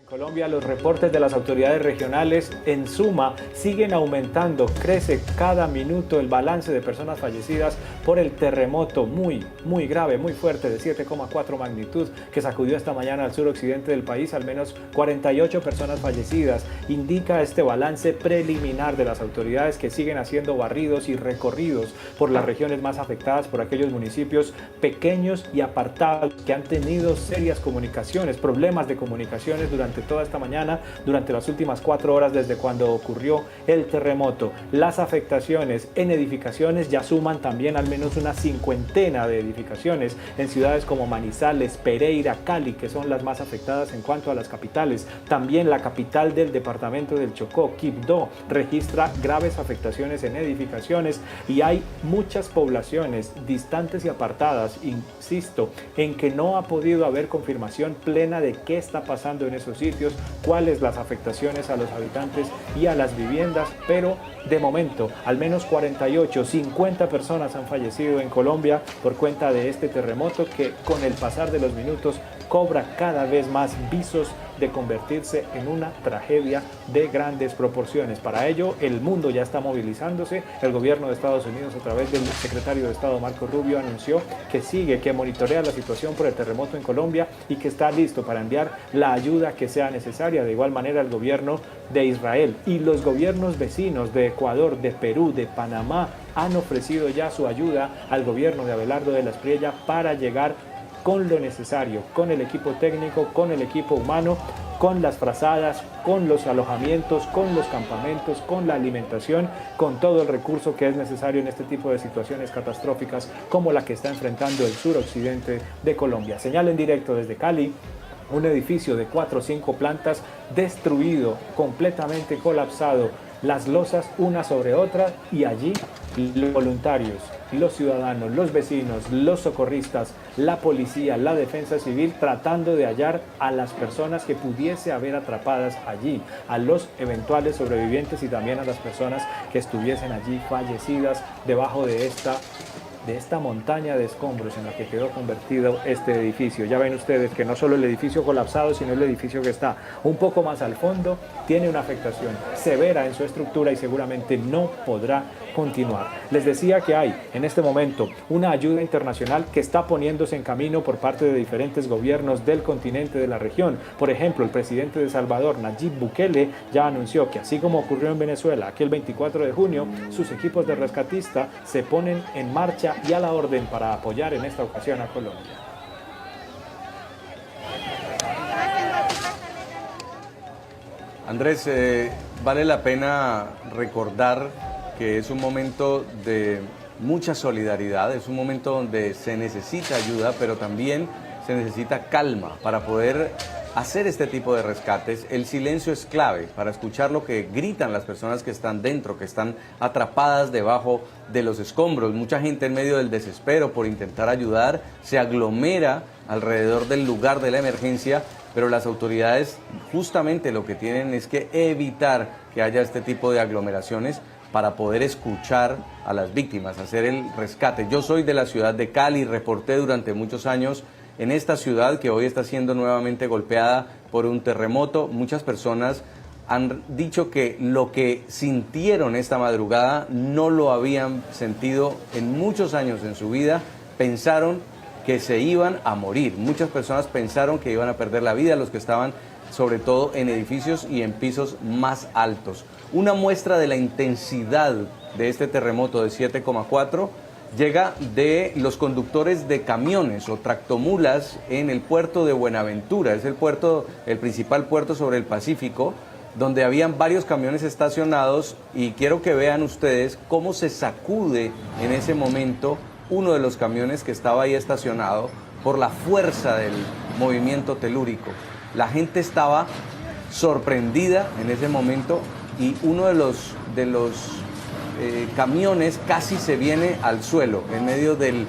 Colombia, los reportes de las autoridades regionales en suma siguen aumentando, crece cada minuto el balance de personas fallecidas por el terremoto muy grave, muy fuerte de 7,4 magnitud que sacudió esta mañana al suroccidente del país. Al menos 48 personas fallecidas, indica este balance preliminar de las autoridades, que siguen haciendo barridos y recorridos por las regiones más afectadas, por aquellos municipios pequeños y apartados que han tenido serias problemas de comunicaciones durante toda esta mañana, durante las últimas 4 horas desde cuando ocurrió el terremoto. Las afectaciones en edificaciones ya suman también al menos una 50 de edificaciones en ciudades como Manizales, Pereira, Cali, que son las más afectadas en cuanto a las capitales. También la capital del departamento del Chocó, Quibdó, registra graves afectaciones en edificaciones, y hay muchas poblaciones distantes y apartadas, insisto, en que no ha podido haber confirmación plena de qué está pasando en esos sitios, cuáles las afectaciones a los habitantes y a las viviendas, pero de momento al menos 48, 50 personas han fallecido en Colombia por cuenta de este terremoto, que con el pasar de los minutos cobra cada vez más visos de convertirse en una tragedia de grandes proporciones. Para ello, el mundo ya está movilizándose. El gobierno de Estados Unidos, a través del secretario de Estado Marco Rubio, anunció que monitorea la situación por el terremoto en Colombia y que está listo para enviar la ayuda que sea necesaria. De igual manera, el gobierno de Israel y los gobiernos vecinos de Ecuador, de Perú, de Panamá han ofrecido ya su ayuda al gobierno de Abelardo de la Espriella para llegar con lo necesario, con el equipo técnico, con el equipo humano, con las frazadas, con los alojamientos, con los campamentos, con la alimentación, con todo el recurso que es necesario en este tipo de situaciones catastróficas como la que está enfrentando el suroccidente de Colombia. Señal en directo desde Cali. Un edificio de 4 o 5 plantas destruido, completamente colapsado, las losas una sobre otra, y allí los voluntarios, los ciudadanos, los vecinos, los socorristas, la policía, la defensa civil, tratando de hallar a las personas que pudiese haber atrapadas allí, a los eventuales sobrevivientes y también a las personas que estuviesen allí fallecidas debajo de esta montaña de escombros en la que quedó convertido este edificio. Ya ven ustedes que no solo el edificio colapsado, sino el edificio que está un poco más al fondo tiene una afectación severa en su estructura y seguramente no podrá continuar. Les decía que hay en este momento una ayuda internacional que está poniéndose en camino por parte de diferentes gobiernos del continente, de la región. Por ejemplo, el presidente de Salvador, Nayib Bukele, ya anunció que, así como ocurrió en Venezuela aquel 24 de junio, sus equipos de rescatista se ponen en marcha y a la orden para apoyar en esta ocasión a Colombia. Andrés, vale la pena recordar que es un momento de mucha solidaridad, es un momento donde se necesita ayuda, pero también se necesita calma para poder hacer este tipo de rescates. El silencio es clave para escuchar lo que gritan las personas que están dentro, que están atrapadas debajo de los escombros. Mucha gente, en medio del desespero por intentar ayudar, se aglomera alrededor del lugar de la emergencia, pero las autoridades justamente lo que tienen es que evitar que haya este tipo de aglomeraciones para poder escuchar a las víctimas, hacer el rescate. Yo soy de la ciudad de Cali, reporté durante muchos años en esta ciudad que hoy está siendo nuevamente golpeada por un terremoto. Muchas personas han dicho que lo que sintieron esta madrugada no lo habían sentido en muchos años en su vida. Pensaron que se iban a morir. Muchas personas pensaron que iban a perder la vida, los que estaban sobre todo en edificios y en pisos más altos. Una muestra de la intensidad de este terremoto de 7,4 llega de los conductores de camiones o tractomulas en el puerto de Buenaventura. Es el principal puerto sobre el Pacífico, donde habían varios camiones estacionados, y quiero que vean ustedes cómo se sacude en ese momento uno de los camiones que estaba ahí estacionado por la fuerza del movimiento telúrico. La gente estaba sorprendida en ese momento y uno de los camiones casi se viene al suelo en medio del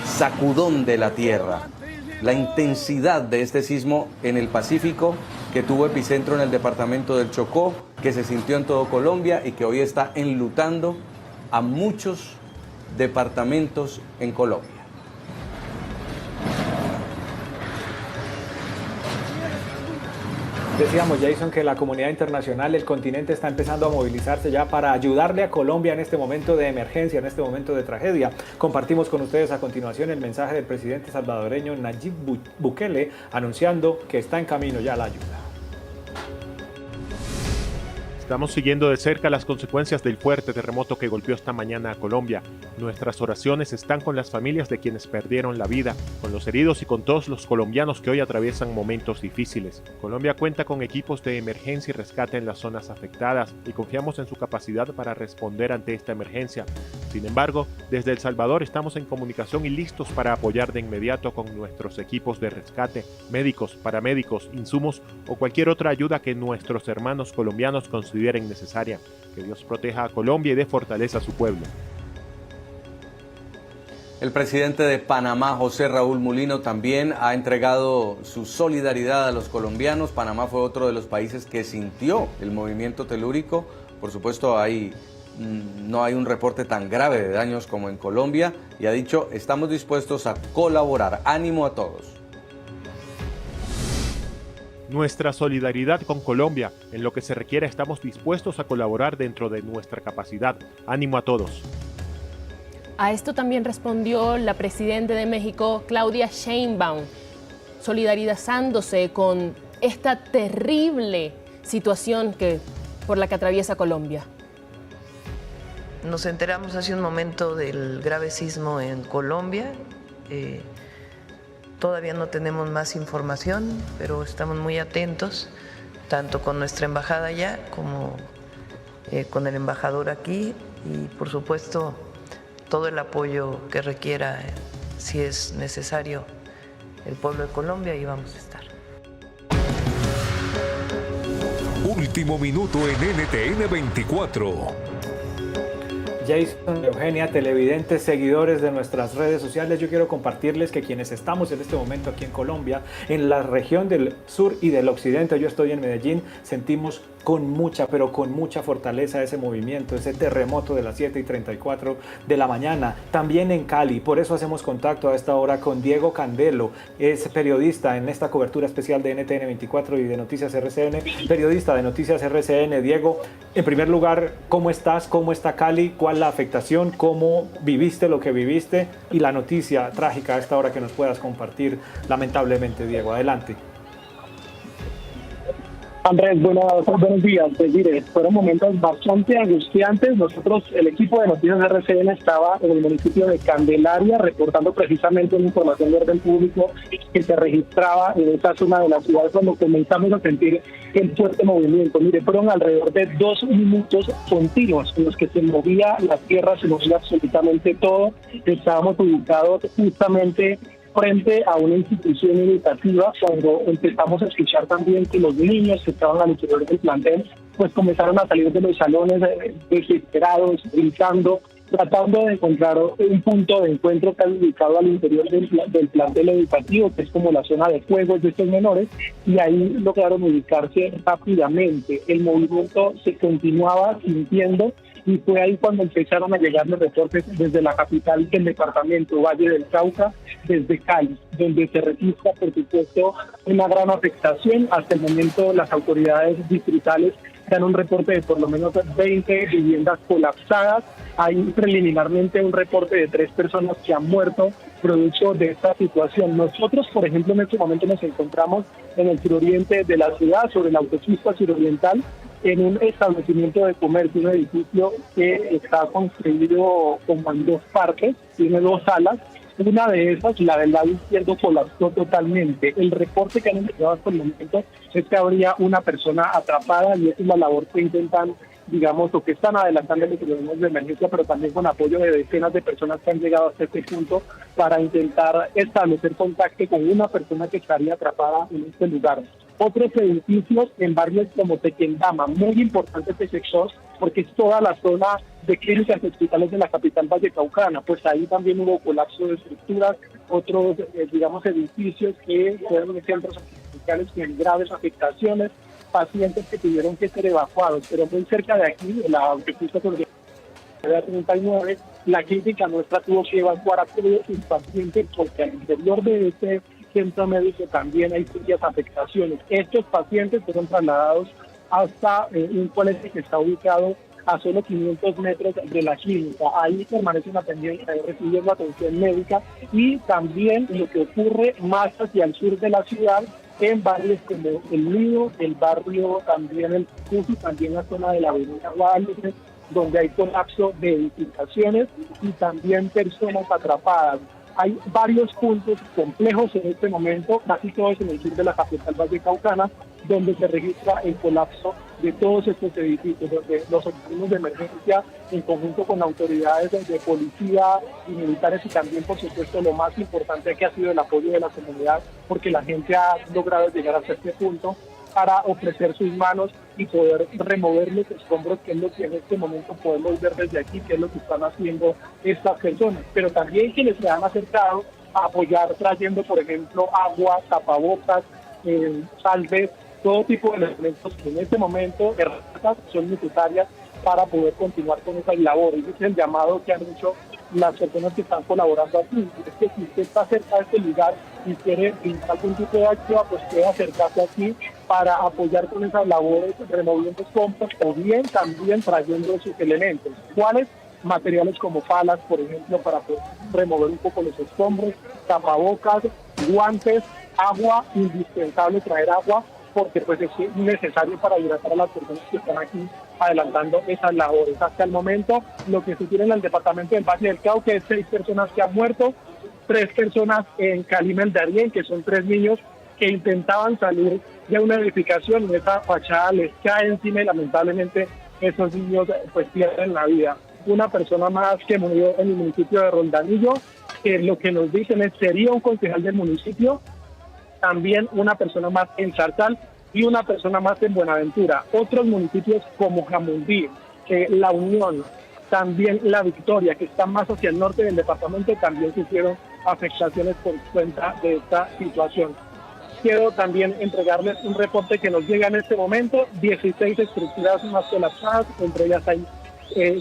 sacudón de la tierra. La intensidad de este sismo en el Pacífico, que tuvo epicentro en el departamento del Chocó, que se sintió en todo Colombia y que hoy está enlutando a muchos departamentos en Colombia. Decíamos, Jason, que la comunidad internacional, el continente está empezando a movilizarse ya para ayudarle a Colombia en este momento de emergencia, en este momento de tragedia. Compartimos con ustedes a continuación el mensaje del presidente salvadoreño Nayib Bukele anunciando que está en camino ya la ayuda. Estamos siguiendo de cerca las consecuencias del fuerte terremoto que golpeó esta mañana a Colombia. Nuestras oraciones están con las familias de quienes perdieron la vida, con los heridos y con todos los colombianos que hoy atraviesan momentos difíciles. Colombia cuenta con equipos de emergencia y rescate en las zonas afectadas y confiamos en su capacidad para responder ante esta emergencia. Sin embargo, desde El Salvador estamos en comunicación y listos para apoyar de inmediato con nuestros equipos de rescate, médicos, paramédicos, insumos o cualquier otra ayuda que nuestros hermanos colombianos consideren necesaria. Que Dios proteja a Colombia y dé fortaleza a su pueblo. El presidente de Panamá, José Raúl Mulino, también ha entregado su solidaridad a los colombianos. Panamá fue otro de los países que sintió el movimiento telúrico. Por supuesto, no hay un reporte tan grave de daños como en Colombia y ha dicho, estamos dispuestos a colaborar. Ánimo a todos. Nuestra solidaridad con Colombia. En lo que se requiera estamos dispuestos a colaborar dentro de nuestra capacidad. Ánimo a todos. A esto también respondió la presidenta de México, Claudia Sheinbaum, solidarizándose con esta terrible situación por la que atraviesa Colombia. Nos enteramos hace un momento del grave sismo en Colombia. Todavía no tenemos más información, pero estamos muy atentos, tanto con nuestra embajada allá como con el embajador aquí y, por supuesto, todo el apoyo que requiera, si es necesario, el pueblo de Colombia, y vamos a estar. Último minuto en NTN 24. Jason, Eugenia, televidentes, seguidores de nuestras redes sociales, yo quiero compartirles que quienes estamos en este momento aquí en Colombia, en la región del sur y del occidente, yo estoy en Medellín, sentimos con mucha, pero con mucha fortaleza ese movimiento, ese terremoto de las 7:34 de la mañana, también en Cali. Por eso hacemos contacto a esta hora con Diego Candelo, es periodista en esta cobertura especial de NTN 24 y de Noticias RCN, periodista de Noticias RCN. Diego, en primer lugar, ¿cómo estás? ¿Cómo está Cali? ¿Cuál la afectación? ¿Cómo viviste lo que viviste? Y la noticia trágica a esta hora que nos puedas compartir, lamentablemente, Diego. Adelante. Andrés, buenos días. Pues mire, fueron momentos bastante angustiantes. Nosotros, el equipo de Noticias RCN, estaba en el municipio de Candelaria reportando precisamente una información de orden público que se registraba en esa zona de la ciudad cuando comenzamos a sentir el fuerte movimiento. Mire, fueron alrededor de 2 minutos continuos en los que se movía la tierra, se movía absolutamente todo. Estábamos ubicados justamente frente a una institución educativa cuando empezamos a escuchar también que los niños que estaban al interior del plantel pues comenzaron a salir de los salones desesperados, gritando, tratando de encontrar un punto de encuentro que ha ubicado al interior del plantel educativo, que es como la zona de juegos de estos menores, y ahí lograron ubicarse rápidamente. El movimiento se continuaba sintiendo y fue ahí cuando empezaron a llegar los reportes desde la capital del departamento, Valle del Cauca, desde Cali, donde se registra, por supuesto, una gran afectación. Hasta el momento las autoridades distritales dan un reporte de por lo menos 20 viviendas colapsadas. Hay preliminarmente un reporte de 3 personas que han muerto producto de esta situación. Nosotros, por ejemplo, en este momento nos encontramos en el suroriente de la ciudad, sobre la autopista suroriental, en un establecimiento de comercio, un edificio que está construido como en 2 partes, tiene 2 salas. Una de esas, la del lado izquierdo, colapsó totalmente. El reporte que han entregado hasta el momento es que habría una persona atrapada y esa es la labor que intentan, digamos, o que están adelantando los organismos de emergencia, pero también con apoyo de decenas de personas que han llegado hasta este punto para intentar establecer contacto con una persona que estaría atrapada en este lugar. Otros edificios en barrios como Tequendama, muy importante este sector, porque es toda la zona de clínicas y hospitales de la capital vallecaucana, pues ahí también hubo colapso de estructuras, otros, digamos, edificios que fueron centros asistenciales con graves afectaciones, pacientes que tuvieron que ser evacuados, pero muy cerca de aquí, la autopista sobre la 39, la clínica nuestra tuvo que evacuar a todos sus pacientes porque al interior de este centro médico también hay serias afectaciones. Estos pacientes fueron trasladados hasta un colegio que está ubicado a solo 500 metros de la clínica. Ahí permanecen atendiendo, recibiendo atención médica, y también lo que ocurre más hacia el sur de la ciudad, en barrios como el Nido, el barrio también el Cusi, también la zona de la avenida Guadalupe, donde hay colapso de edificaciones y también personas atrapadas. Hay varios puntos complejos en este momento, casi todos en el sur de la capital vallecaucana, donde se registra el colapso de todos estos edificios, donde los organismos de emergencia, en conjunto con autoridades de policía y militares, y también, por supuesto, lo más importante que ha sido el apoyo de la comunidad, porque la gente ha logrado llegar hasta este punto para ofrecer sus manos y poder remover los escombros, que es lo que en este momento podemos ver desde aquí, que es lo que están haciendo estas personas. Pero también quienes se han acercado a apoyar, trayendo, por ejemplo, agua, tapabocas, salves, todo tipo de elementos que en este momento son necesarias para poder continuar con esas labores. Ese es el llamado que han hecho las personas que están colaborando aquí. Es que si usted está cerca de este lugar y quiere brindar algún tipo de acción, pues puede acercarse aquí para apoyar con esas labores, removiendo escombros, o bien también trayendo sus elementos. ¿Cuáles? Materiales como palas, por ejemplo, para poder remover un poco los escombros, tapabocas, guantes, agua, indispensable traer agua, porque pues es necesario para hidratar a las personas que están aquí adelantando esas labores. Hasta el momento, lo que se tiene en el departamento del Valle del Cauca es 6 personas que han muerto, 3 personas en Calima el Darién, que son 3 niños que intentaban salir de una edificación, y esa fachada les cae encima y lamentablemente esos niños pues pierden la vida. Una persona más que murió en el municipio de Roldanillo, que lo que nos dicen es sería un concejal del municipio, también una persona más en Zarzal y una persona más en Buenaventura. Otros municipios como Jamundí, La Unión, también La Victoria, que están más hacia el norte del departamento, también sufrieron afectaciones por cuenta de esta situación. Quiero también entregarles un reporte que nos llega en este momento: 16 estructuras más colapsadas, entre ellas hay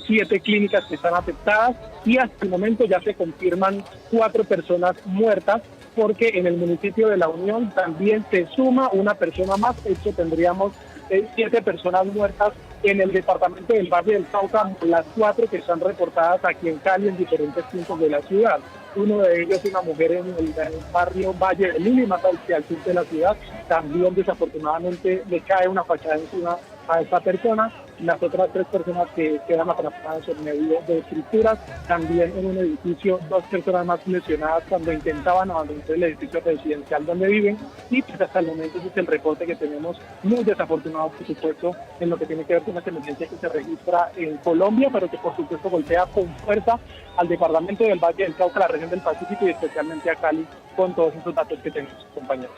7 clínicas que están afectadas, y hasta el momento ya se confirman 4 personas muertas, porque en el municipio de La Unión también se suma una persona más. Esto tendríamos 7 personas muertas en el departamento del Valle del Cauca, las 4 que están reportadas aquí en Cali, en diferentes puntos de la ciudad. Uno de ellos es una mujer en el barrio Valle del Lili, más hacia el sur de la ciudad. También desafortunadamente le cae una fachada encima a esta persona. Las otras 3 personas que quedan atrapadas en medio de estructuras, también en un edificio, 2 personas más lesionadas cuando intentaban abandonar el edificio residencial donde viven. Y pues hasta el momento ese es el reporte que tenemos, muy desafortunado por supuesto, en lo que tiene que ver con esta emergencia que se registra en Colombia, pero que por supuesto golpea con fuerza al departamento del Valle del Cauca, la región del Pacífico y especialmente a Cali, con todos esos datos que tenemos, compañeros.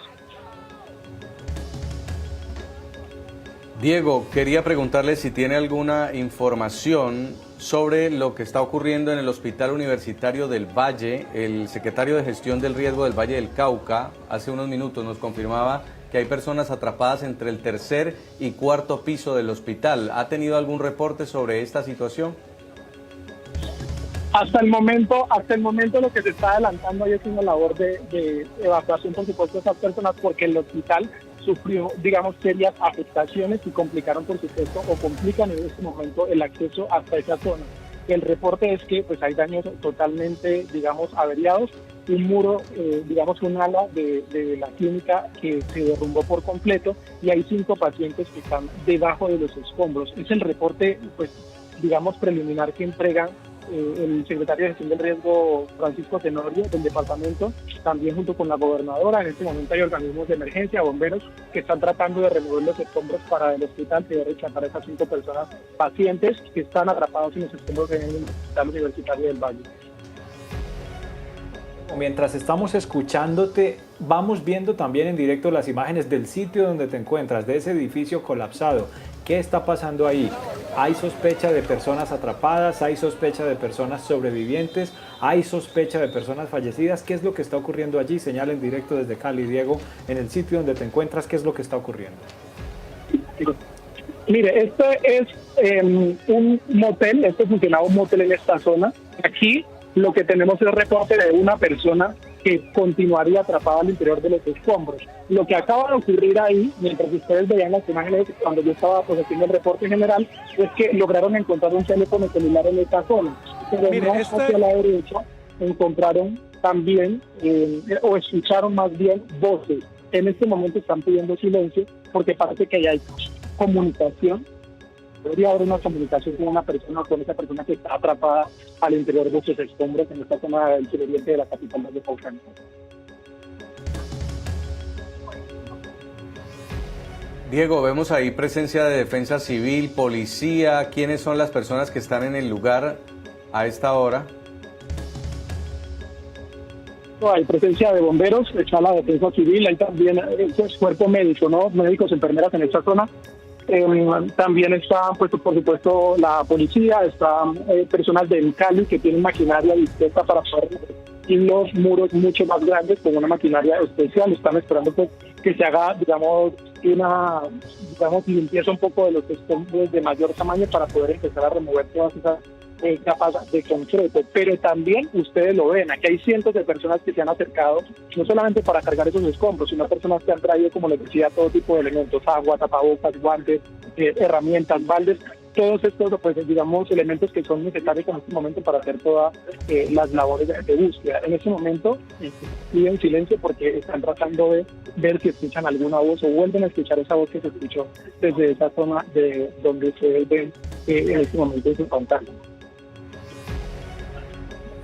Diego, quería preguntarle si tiene alguna información sobre lo que está ocurriendo en el Hospital Universitario del Valle. El secretario de Gestión del Riesgo del Valle del Cauca hace unos minutos nos confirmaba que hay personas atrapadas entre el 3er y 4.º piso del hospital. ¿Ha tenido algún reporte sobre esta situación? Hasta el momento lo que se está adelantando ahí es una labor de evacuación, por supuesto, de esas personas, porque el hospital sufrió, digamos, serias afectaciones y complicaron, por supuesto, o complican en este momento el acceso hasta esa zona. El reporte es que pues hay daños totalmente, digamos, averiados. Un muro, digamos, un ala de la clínica que se derrumbó por completo, y hay 5 pacientes que están debajo de los escombros. Es el reporte, pues, digamos, preliminar que entregan el secretario de Gestión del Riesgo, Francisco Tenorio, del departamento, también junto con la gobernadora. En este momento hay organismos de emergencia, bomberos, que están tratando de remover los escombros para el hospital, poder rescatar a esas 5 personas pacientes que están atrapados en los escombros en el Hospital Universitario del Valle. Mientras estamos escuchándote, vamos viendo también en directo las imágenes del sitio donde te encuentras, de ese edificio colapsado. ¿Qué está pasando ahí? ¿Hay sospecha de personas atrapadas? ¿Hay sospecha de personas sobrevivientes? ¿Hay sospecha de personas fallecidas? ¿Qué es lo que está ocurriendo allí? Señala en directo desde Cali, Diego, en el sitio donde te encuentras, ¿qué es lo que está ocurriendo? Mire, este es un motel, funcionaba un motel en esta zona. Aquí lo que tenemos es el reporte de una persona que continuaría atrapada al interior de los escombros. Lo que acaba de ocurrir ahí, mientras ustedes veían las imágenes cuando yo estaba haciendo el reporte general, es que lograron encontrar un teléfono celular en esta zona, pero hacia la derecha encontraron también, o escucharon más bien voces. En este momento están pidiendo silencio porque parece que ya hay comunicación. Podría haber una comunicación con una persona, con esa persona que está atrapada al interior de sus escombros en esta zona del suroriente de la capital de Paucán. Diego, vemos ahí presencia de defensa civil, policía. ¿Quiénes son las personas que están en el lugar a esta hora? Hay presencia de bomberos, está la defensa civil, hay también cuerpo médico, ¿no? Médicos, enfermeras en esta zona. También está, pues, por supuesto, la policía, están personas del Cali que tienen maquinaria dispuesta para poder y los muros mucho más grandes con una maquinaria especial. Están esperando, pues, que se haga, digamos, una limpieza un poco de los escombros de mayor tamaño para poder empezar a remover todas esas capas de concreto. Pero también ustedes lo ven, aquí hay cientos de personas que se han acercado, no solamente para cargar esos escombros, sino personas que han traído, como les decía, todo tipo de elementos: agua, tapabocas, guantes, herramientas, baldes, todos estos, pues, digamos, elementos que son necesarios en este momento para hacer todas las labores de búsqueda. En este momento piden silencio porque están tratando de ver si escuchan alguna voz o vuelven a escuchar esa voz que se escuchó desde esa zona de donde ustedes ven en este momento en su pantalla.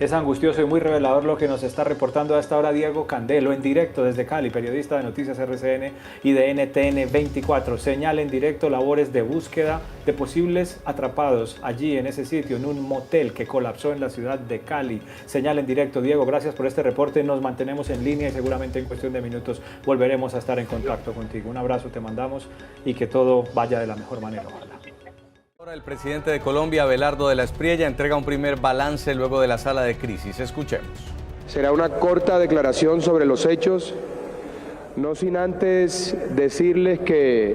Es angustioso y muy revelador lo que nos está reportando a esta hora Diego Candelo, en directo desde Cali, periodista de Noticias RCN y de NTN 24. Señala en directo labores de búsqueda de posibles atrapados allí en ese sitio, en un motel que colapsó en la ciudad de Cali. Señala en directo. Diego, gracias por este reporte. Nos mantenemos en línea y seguramente en cuestión de minutos volveremos a estar en contacto contigo. Un abrazo te mandamos y que todo vaya de la mejor manera. Ojalá. El presidente de Colombia, Abelardo de la Espriella, entrega un primer balance luego de la sala de crisis. Escuchemos. Será una corta declaración sobre los hechos, no sin antes decirles que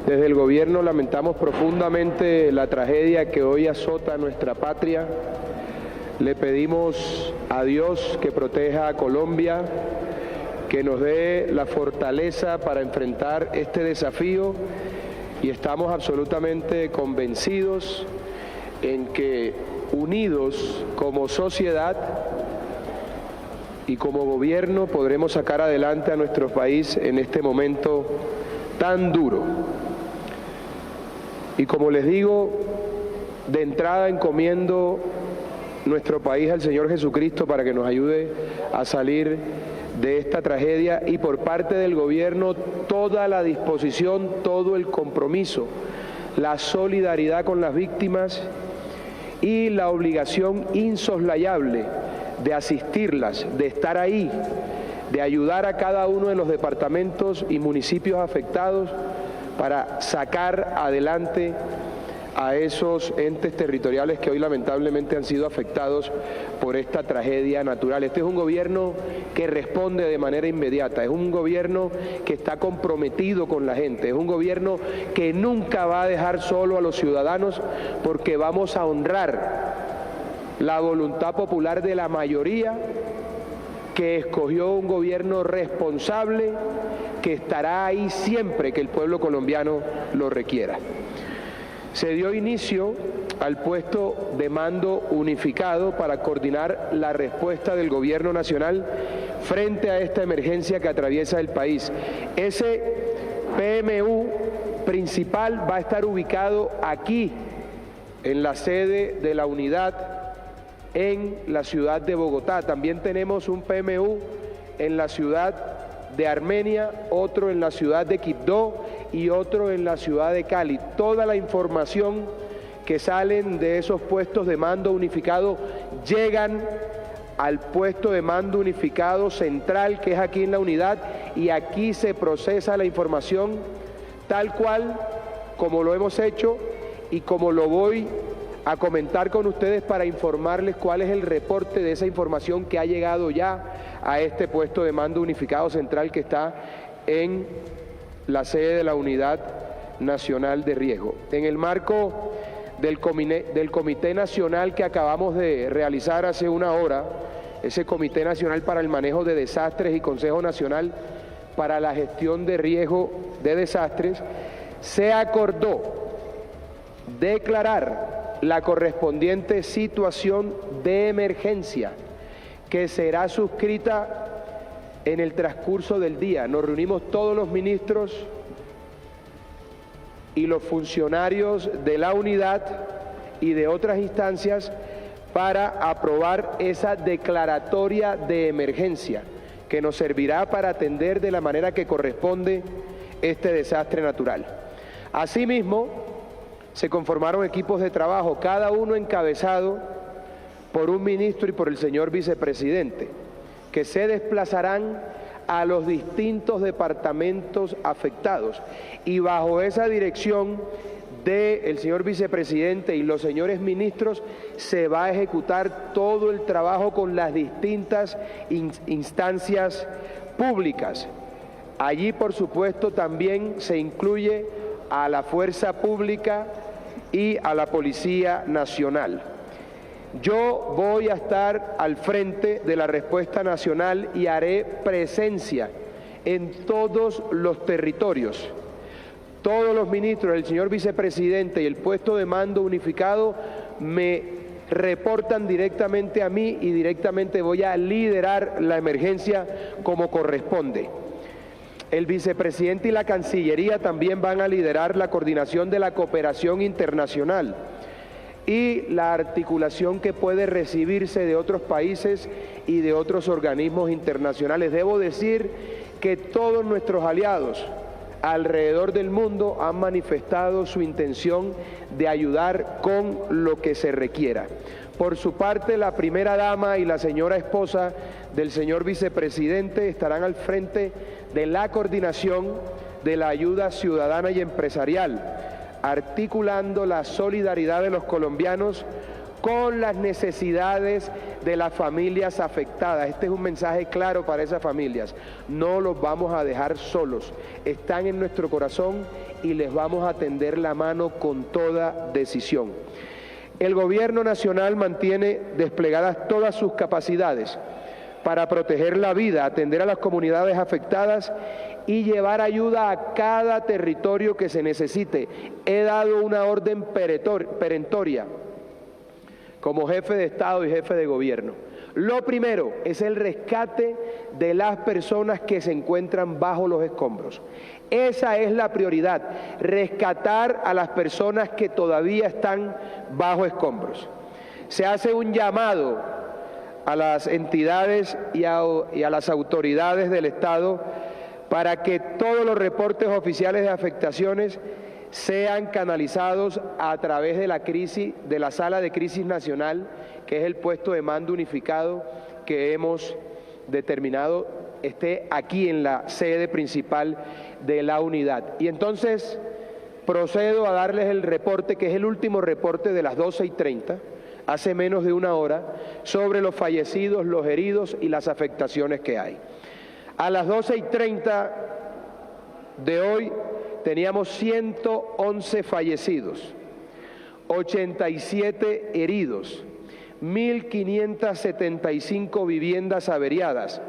desde el gobierno lamentamos profundamente la tragedia que hoy azota nuestra patria. Le pedimos a Dios que proteja a Colombia, que nos dé la fortaleza para enfrentar este desafío. Y estamos absolutamente convencidos en que unidos como sociedad y como gobierno podremos sacar adelante a nuestro país en este momento tan duro. Y como les digo, de entrada encomiendo nuestro país al Señor Jesucristo para que nos ayude a salir de esta tragedia, y por parte del gobierno toda la disposición, todo el compromiso, la solidaridad con las víctimas y la obligación insoslayable de asistirlas, de estar ahí, de ayudar a cada uno de los departamentos y municipios afectados para sacar adelante a esos entes territoriales que hoy lamentablemente han sido afectados por esta tragedia natural. Este es un gobierno que responde de manera inmediata, es un gobierno que está comprometido con la gente, es un gobierno que nunca va a dejar solo a los ciudadanos, porque vamos a honrar la voluntad popular de la mayoría que escogió un gobierno responsable que estará ahí siempre que el pueblo colombiano lo requiera. Se dio inicio al puesto de mando unificado para coordinar la respuesta del gobierno nacional frente a esta emergencia que atraviesa el país. Ese PMU principal va a estar ubicado aquí, en la sede de la unidad en la ciudad de Bogotá. También tenemos un PMU en la ciudad de Armenia, otro en la ciudad de Quibdó y otro en la ciudad de Cali. Toda la información que salen de esos puestos de mando unificado llegan al puesto de mando unificado central, que es aquí en la unidad, y aquí se procesa la información tal cual como lo hemos hecho y como lo voy a comentar con ustedes para informarles cuál es el reporte de esa información que ha llegado ya a este puesto de mando unificado central que está en la sede de la Unidad Nacional de Riesgo. En el marco del Comité Nacional que acabamos de realizar hace una hora ese Comité Nacional para el Manejo de Desastres y Consejo Nacional para la Gestión de Riesgo de Desastres, se acordó declarar la correspondiente situación de emergencia que será suscrita en el transcurso del día. Nos reunimos todos los ministros y los funcionarios de la unidad y de otras instancias para aprobar esa declaratoria de emergencia que nos servirá para atender de la manera que corresponde este desastre natural. Asimismo, se conformaron equipos de trabajo, cada uno encabezado por un ministro y por el señor vicepresidente, que se desplazarán a los distintos departamentos afectados y bajo esa dirección del señor vicepresidente y los señores ministros se va a ejecutar todo el trabajo con las distintas instancias públicas. Allí, por supuesto, también se incluye a la Fuerza Pública y a la Policía Nacional. Yo voy a estar al frente de la respuesta nacional y haré presencia en todos los territorios. Todos los ministros, el señor vicepresidente y el puesto de mando unificado me reportan directamente a mí y directamente voy a liderar la emergencia como corresponde. El vicepresidente y la Cancillería también van a liderar la coordinación de la cooperación internacional y la articulación que puede recibirse de otros países y de otros organismos internacionales. Debo decir que todos nuestros aliados alrededor del mundo han manifestado su intención de ayudar con lo que se requiera. Por su parte, la primera dama y la señora esposa del señor vicepresidente estarán al frente de la coordinación de la ayuda ciudadana y empresarial, articulando la solidaridad de los colombianos con las necesidades de las familias afectadas. Este es un mensaje claro para esas familias. No los vamos a dejar solos. Están en nuestro corazón y les vamos a tender la mano con toda decisión. El Gobierno Nacional mantiene desplegadas todas sus capacidades para proteger la vida, atender a las comunidades afectadas y llevar ayuda a cada territorio que se necesite. He dado una orden perentoria como jefe de Estado y jefe de Gobierno. Lo primero es el rescate de las personas que se encuentran bajo los escombros. Esa es la prioridad, rescatar a las personas que todavía están bajo escombros. Se hace un llamado a las entidades y a las autoridades del Estado para que todos los reportes oficiales de afectaciones sean canalizados a través de la Sala de Crisis Nacional, que es el puesto de mando unificado que hemos determinado esté aquí en la sede principal de la unidad. Y entonces procedo a darles el reporte, que es el último reporte de las 12:30, hace menos de una hora, sobre los fallecidos, los heridos y las afectaciones que hay. A las 12:30 de hoy teníamos 111 fallecidos, 87 heridos, 1.575 viviendas averiadas,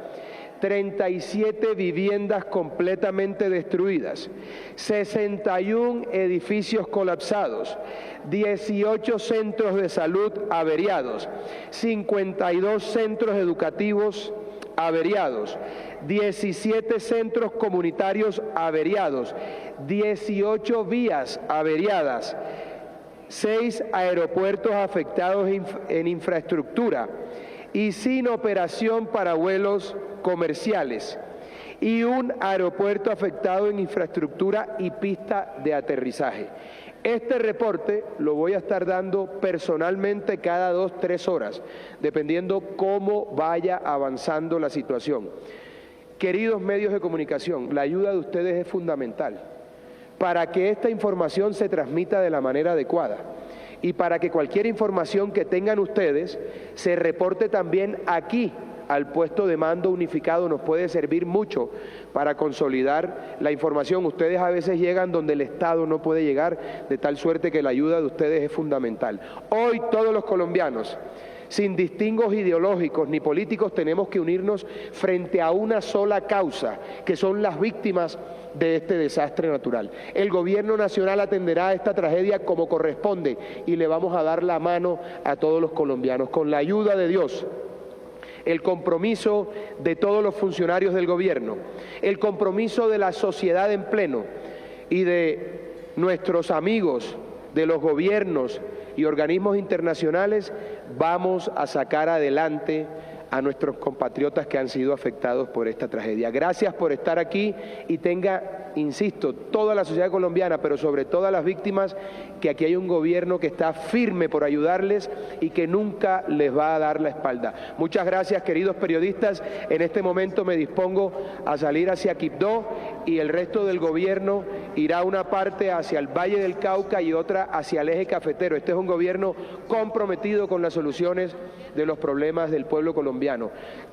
37 viviendas completamente destruidas, 61 edificios colapsados, 18 centros de salud averiados, 52 centros educativos averiados, 17 centros comunitarios averiados, 18 vías averiadas, 6 aeropuertos afectados en infraestructura y sin operación para vuelos comerciales, y un aeropuerto afectado en infraestructura y pista de aterrizaje. Este reporte lo voy a estar dando personalmente cada 2-3 horas, dependiendo cómo vaya avanzando la situación. Queridos medios de comunicación, la ayuda de ustedes es fundamental para que esta información se transmita de la manera adecuada y para que cualquier información que tengan ustedes se reporte también aquí al puesto de mando unificado. Nos puede servir mucho para consolidar la información. Ustedes a veces llegan donde el Estado no puede llegar, de tal suerte que la ayuda de ustedes es fundamental. Hoy todos los colombianos sin distingos ideológicos ni políticos, tenemos que unirnos frente a una sola causa, que son las víctimas de este desastre natural. El gobierno nacional atenderá a esta tragedia como corresponde y le vamos a dar la mano a todos los colombianos. Con la ayuda de Dios, el compromiso de todos los funcionarios del gobierno, el compromiso de la sociedad en pleno y de nuestros amigos de los gobiernos y organismos internacionales, vamos a sacar adelante a nuestros compatriotas que han sido afectados por esta tragedia. Gracias por estar aquí y tenga, insisto, toda la sociedad colombiana, pero sobre todo a las víctimas, que aquí hay un gobierno que está firme por ayudarles y que nunca les va a dar la espalda. Muchas gracias, queridos periodistas. En este momento me dispongo a salir hacia Quibdó y el resto del gobierno irá una parte hacia el Valle del Cauca y otra hacia el eje cafetero. Este es un gobierno comprometido con las soluciones de los problemas del pueblo colombiano.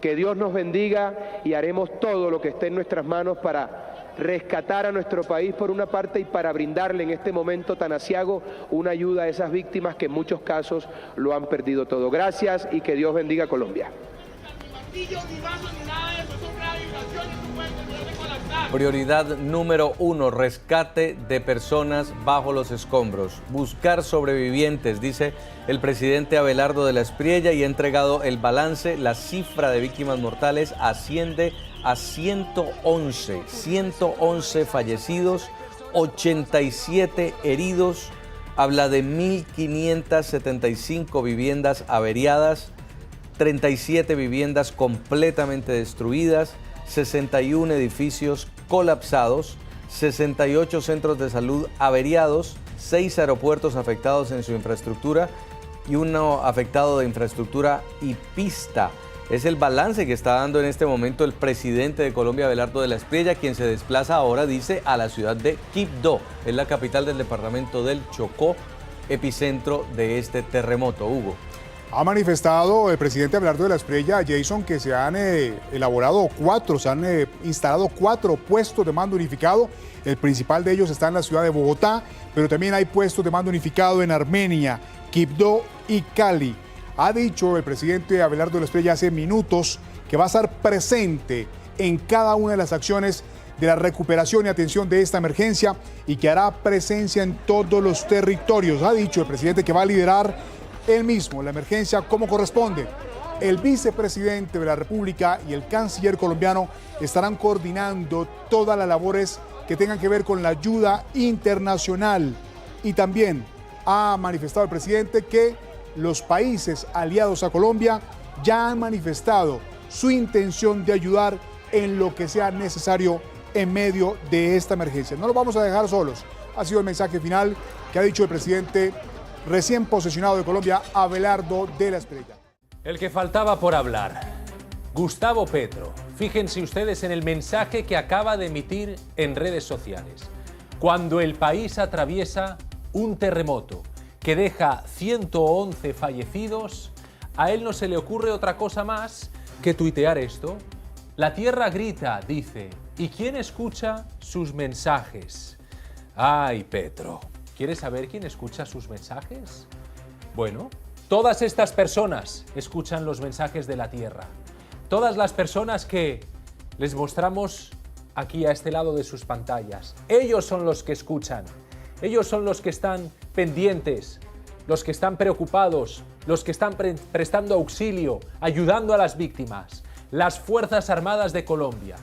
Que Dios nos bendiga y haremos todo lo que esté en nuestras manos para rescatar a nuestro país por una parte y para brindarle en este momento tan aciago una ayuda a esas víctimas que en muchos casos lo han perdido todo. Gracias y que Dios bendiga a Colombia. Prioridad número 1, rescate de personas bajo los escombros. Buscar sobrevivientes, dice el presidente Abelardo de la Espriella, y ha entregado el balance. La cifra de víctimas mortales asciende a 111. 111 fallecidos, 87 heridos. Habla de 1.575 viviendas averiadas, 37 viviendas completamente destruidas, 61 edificios colapsados, 68 centros de salud averiados, 6 aeropuertos afectados en su infraestructura y uno afectado de infraestructura y pista. Es el balance que está dando en este momento el presidente de Colombia, Abelardo de la Espriella, quien se desplaza ahora, dice, a la ciudad de Quibdó, es la capital del departamento del Chocó, epicentro de este terremoto. Hugo. Ha manifestado el presidente Abelardo de la Espriella, Jason, que se han instalado 4 puestos de mando unificado. El principal de ellos está en la ciudad de Bogotá, pero también hay puestos de mando unificado en Armenia, Quibdó y Cali. Ha dicho el presidente Abelardo de la Espriella hace minutos que va a estar presente en cada una de las acciones de la recuperación y atención de esta emergencia y que hará presencia en todos los territorios. Ha dicho el presidente que va a liderar él mismo la emergencia como corresponde. El vicepresidente de la República y el canciller colombiano estarán coordinando todas las labores que tengan que ver con la ayuda internacional. Y también ha manifestado el presidente que los países aliados a Colombia ya han manifestado su intención de ayudar en lo que sea necesario en medio de esta emergencia. No los vamos a dejar solos. Ha sido el mensaje final que ha dicho el presidente recién posesionado de Colombia, Abelardo de la Espriella. El que faltaba por hablar, Gustavo Petro. Fíjense ustedes en el mensaje que acaba de emitir en redes sociales. Cuando el país atraviesa un terremoto que deja 111 fallecidos, a él no se le ocurre otra cosa más que tuitear esto. La tierra grita, dice, ¿y quién escucha sus mensajes? ¡Ay, Petro! ¿Quieres saber quién escucha sus mensajes? Bueno, todas estas personas escuchan los mensajes de la tierra. Todas las personas que les mostramos aquí a este lado de sus pantallas. Ellos son los que escuchan. Ellos son los que están pendientes, los que están preocupados, los que están prestando auxilio, ayudando a las víctimas. Las Fuerzas Armadas de Colombia.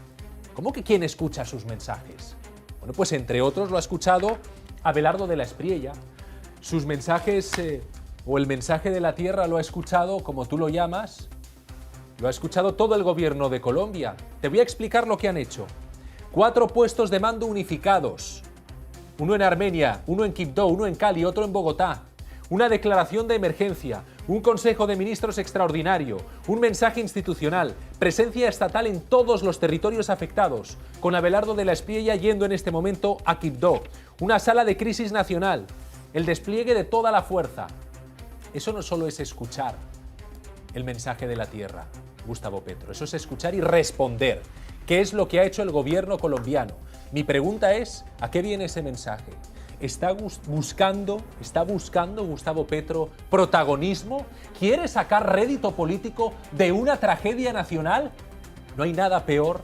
¿Cómo que quién escucha sus mensajes? Bueno, pues entre otros lo ha escuchado Abelardo de la Espriella. Sus mensajes, o el mensaje de la tierra, lo ha escuchado, como tú lo llamas, lo ha escuchado todo el gobierno de Colombia. Te voy a explicar lo que han hecho. 4 puestos de mando unificados. Uno en Armenia, uno en Quibdó, uno en Cali, otro en Bogotá. Una declaración de emergencia, un Consejo de Ministros extraordinario, un mensaje institucional, presencia estatal en todos los territorios afectados, con Abelardo de la Espriella yendo en este momento a Quibdó, una sala de crisis nacional, el despliegue de toda la fuerza. Eso no solo es escuchar el mensaje de la tierra, Gustavo Petro, eso es escuchar y responder. ¿Qué es lo que ha hecho el gobierno colombiano? Mi pregunta es, ¿a qué viene ese mensaje? está buscando Gustavo Petro protagonismo? ¿Quiere sacar rédito político de una tragedia nacional? No hay nada peor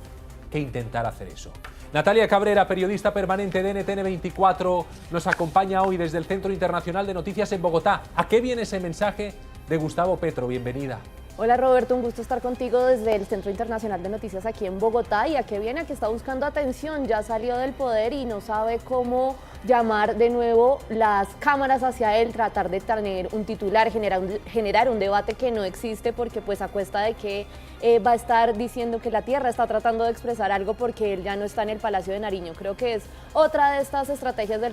que intentar hacer eso. Natalia Cabrera, periodista permanente de NTN24, nos acompaña hoy desde el Centro Internacional de Noticias en Bogotá. ¿A qué viene ese mensaje de Gustavo Petro? Bienvenida. Hola Roberto, un gusto estar contigo desde el Centro Internacional de Noticias aquí en Bogotá. ¿Y a qué viene? A que está buscando atención, ya salió del poder y no sabe cómo llamar de nuevo las cámaras hacia él, tratar de tener un titular, generar un debate que no existe, porque pues a cuesta de que va a estar diciendo que la tierra está tratando de expresar algo porque él ya no está en el Palacio de Nariño. Creo que es otra de estas estrategias del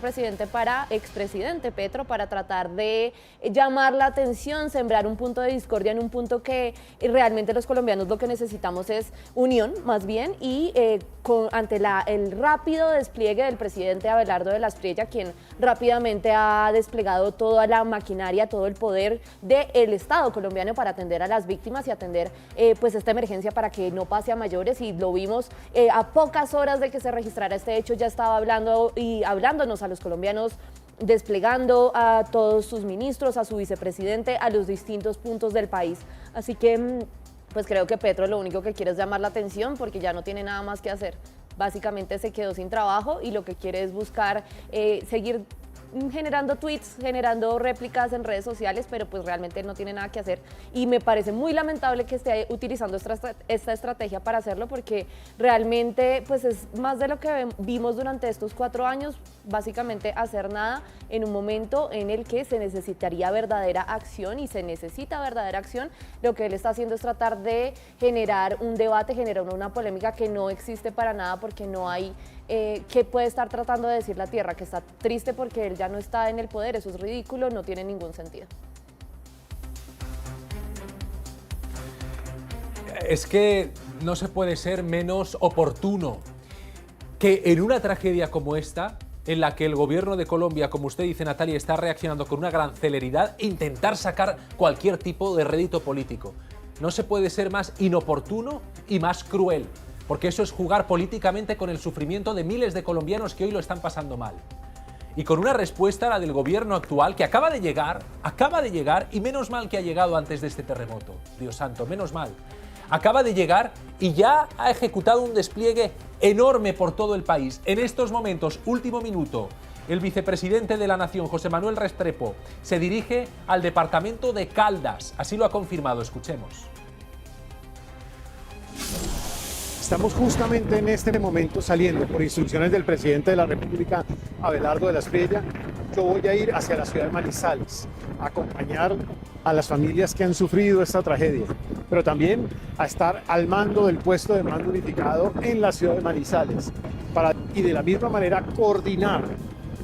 expresidente Petro, para tratar de llamar la atención, sembrar un punto de discordia en un punto que realmente los colombianos lo que necesitamos es unión, más bien, y ante el rápido despliegue del presidente Abelardo de la Espriella, quien rápidamente ha desplegado toda la maquinaria, todo el poder del Estado colombiano para atender a las víctimas y atender pues esta emergencia para que no pase a mayores, y lo vimos a pocas horas de que se registrara este hecho, ya estaba hablándonos a los colombianos, desplegando a todos sus ministros, a su vicepresidente, a los distintos puntos del país. Así que pues creo que Petro lo único que quiere es llamar la atención, porque ya no tiene nada más que hacer. Básicamente se quedó sin trabajo y lo que quiere es buscar seguir generando tweets, generando réplicas en redes sociales, pero pues realmente no tiene nada que hacer, y me parece muy lamentable que esté utilizando esta estrategia para hacerlo, porque realmente pues es más de lo que vimos durante estos 4 años, básicamente hacer nada en un momento en el que se necesitaría verdadera acción, y se necesita verdadera acción. Lo que él está haciendo es tratar de generar un debate, generar una polémica que no existe para nada, porque no hay ¿qué puede estar tratando de decir la tierra? Que está triste porque él ya no está en el poder. Eso es ridículo, no tiene ningún sentido. Es que no se puede ser menos oportuno que en una tragedia como esta, en la que el gobierno de Colombia, como usted dice, Natalia, está reaccionando con una gran celeridad, intentar sacar cualquier tipo de rédito político. No se puede ser más inoportuno y más cruel, porque eso es jugar políticamente con el sufrimiento de miles de colombianos que hoy lo están pasando mal. Y con una respuesta, la del gobierno actual, que acaba de llegar, y menos mal que ha llegado antes de este terremoto, Dios santo, menos mal. Acaba de llegar y ya ha ejecutado un despliegue enorme por todo el país. En estos momentos, último minuto, el vicepresidente de la Nación, José Manuel Restrepo, se dirige al departamento de Caldas. Así lo ha confirmado, escuchemos. Estamos justamente en este momento saliendo por instrucciones del presidente de la República, Abelardo de la Espriella. Yo voy a ir hacia la ciudad de Manizales a acompañar a las familias que han sufrido esta tragedia, pero también a estar al mando del puesto de mando unificado en la ciudad de Manizales y de la misma manera coordinar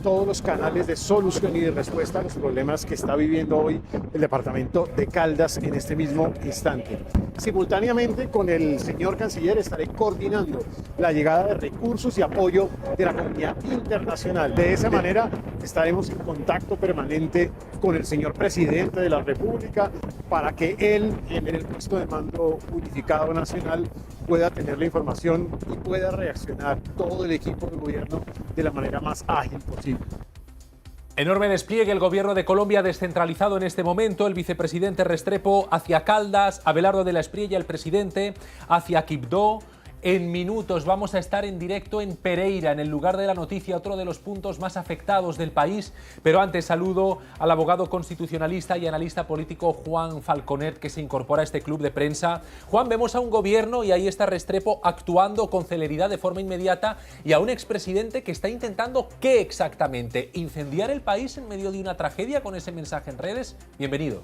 todos los canales de solución y de respuesta a los problemas que está viviendo hoy el departamento de Caldas en este mismo instante. Simultáneamente con el señor canciller estaré coordinando la llegada de recursos y apoyo de la comunidad internacional. De esa manera estaremos en contacto permanente con el señor presidente de la República para que él, en el puesto de mando unificado nacional, pueda tener la información y pueda reaccionar todo el equipo de gobierno de la manera más ágil posible. Enorme despliegue, el gobierno de Colombia descentralizado en este momento, el vicepresidente Restrepo hacia Caldas, Abelardo de la Espriella, el presidente, hacia Quibdó. En minutos vamos a estar en directo en Pereira, en el lugar de la noticia, otro de los puntos más afectados del país. Pero antes saludo al abogado constitucionalista y analista político Juan Falconet, que se incorpora a este club de prensa. Juan, vemos a un gobierno, y ahí está Restrepo, actuando con celeridad de forma inmediata, y a un expresidente que está intentando, ¿qué exactamente? ¿Incendiar el país en medio de una tragedia con ese mensaje en redes? Bienvenido.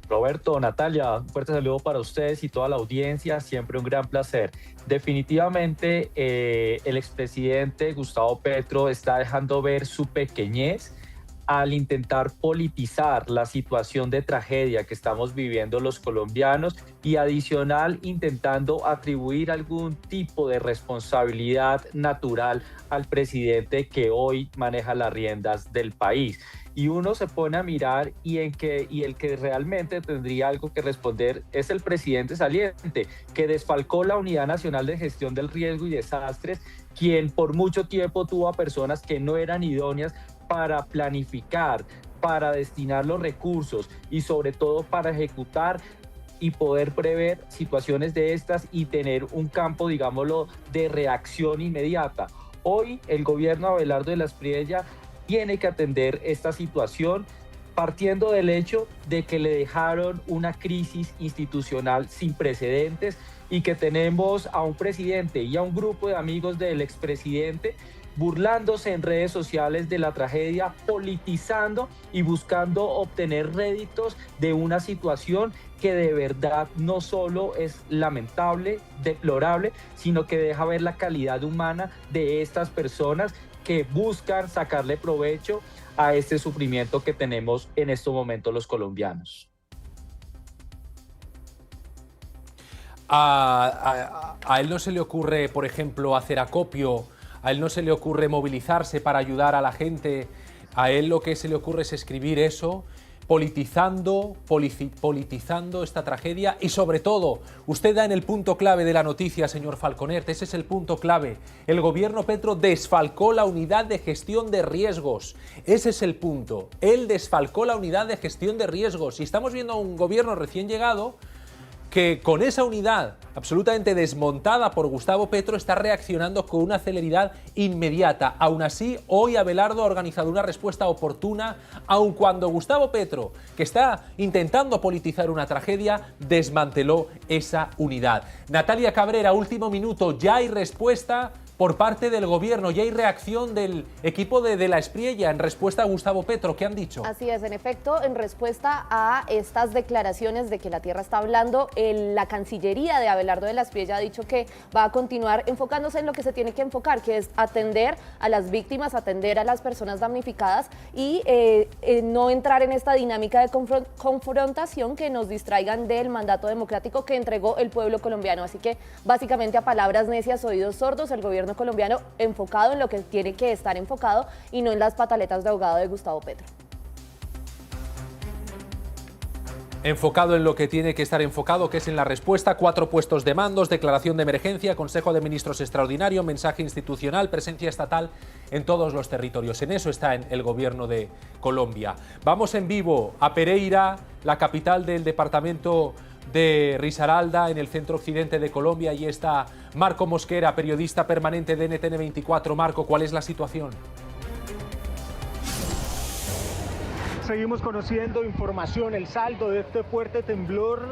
Roberto, Natalia, un fuerte saludo para ustedes y toda la audiencia, siempre un gran placer. Definitivamente el expresidente Gustavo Petro está dejando ver su pequeñez al intentar politizar la situación de tragedia que estamos viviendo los colombianos, y adicional intentando atribuir algún tipo de responsabilidad natural al presidente que hoy maneja las riendas del país. y uno se pone a mirar y el que realmente tendría algo que responder es el presidente saliente, que desfalcó la Unidad Nacional de Gestión del Riesgo y Desastres, quien por mucho tiempo tuvo a personas que no eran idóneas para planificar, para destinar los recursos y sobre todo para ejecutar y poder prever situaciones de estas y tener un campo, digámoslo, de reacción inmediata. Hoy el gobierno Abelardo de la Espriella tiene que atender esta situación partiendo del hecho de que le dejaron una crisis institucional sin precedentes y que tenemos a un presidente y a un grupo de amigos del expresidente burlándose en redes sociales de la tragedia, politizando y buscando obtener réditos de una situación que de verdad no solo es lamentable, deplorable, sino que deja ver la calidad humana de estas personas que buscan sacarle provecho a este sufrimiento que tenemos en estos momentos los colombianos. A él no se le ocurre, por ejemplo, hacer acopio, a él no se le ocurre movilizarse para ayudar a la gente, a él lo que se le ocurre es escribir eso, politizando esta tragedia y sobre todo, usted da en el punto clave de la noticia, señor Falconer, ese es el punto clave. El gobierno Petro desfalcó la unidad de gestión de riesgos, ese es el punto. Él desfalcó la unidad de gestión de riesgos y estamos viendo a un gobierno recién llegado que con esa unidad absolutamente desmontada por Gustavo Petro está reaccionando con una celeridad inmediata. Aún así, hoy Abelardo ha organizado una respuesta oportuna, aun cuando Gustavo Petro, que está intentando politizar una tragedia, desmanteló esa unidad. Natalia Cabrera, último minuto, ya hay respuesta por parte del gobierno, ya hay reacción del equipo de la Espriella en respuesta a Gustavo Petro. ¿Qué han dicho? Así es, en efecto, en respuesta a estas declaraciones de que la tierra está hablando, la Cancillería de Abelardo de la Espriella ha dicho que va a continuar enfocándose en lo que se tiene que enfocar, que es atender a las víctimas, atender a las personas damnificadas y no entrar en esta dinámica de confrontación que nos distraigan del mandato democrático que entregó el pueblo colombiano. Así que básicamente a palabras necias, oídos sordos, el gobierno colombiano enfocado en lo que tiene que estar enfocado y no en las pataletas de ahogado de Gustavo Petro. Enfocado en lo que tiene que estar enfocado, que es en la respuesta, 4 puestos de mandos, declaración de emergencia, Consejo de Ministros extraordinario, mensaje institucional, presencia estatal en todos los territorios. En eso está el gobierno de Colombia. Vamos en vivo a Pereira, la capital del departamento de Risaralda, en el centro occidente de Colombia. Ahí está Marco Mosquera, periodista permanente de NTN 24. Marco, ¿cuál es la situación? Seguimos conociendo información, el saldo de este fuerte temblor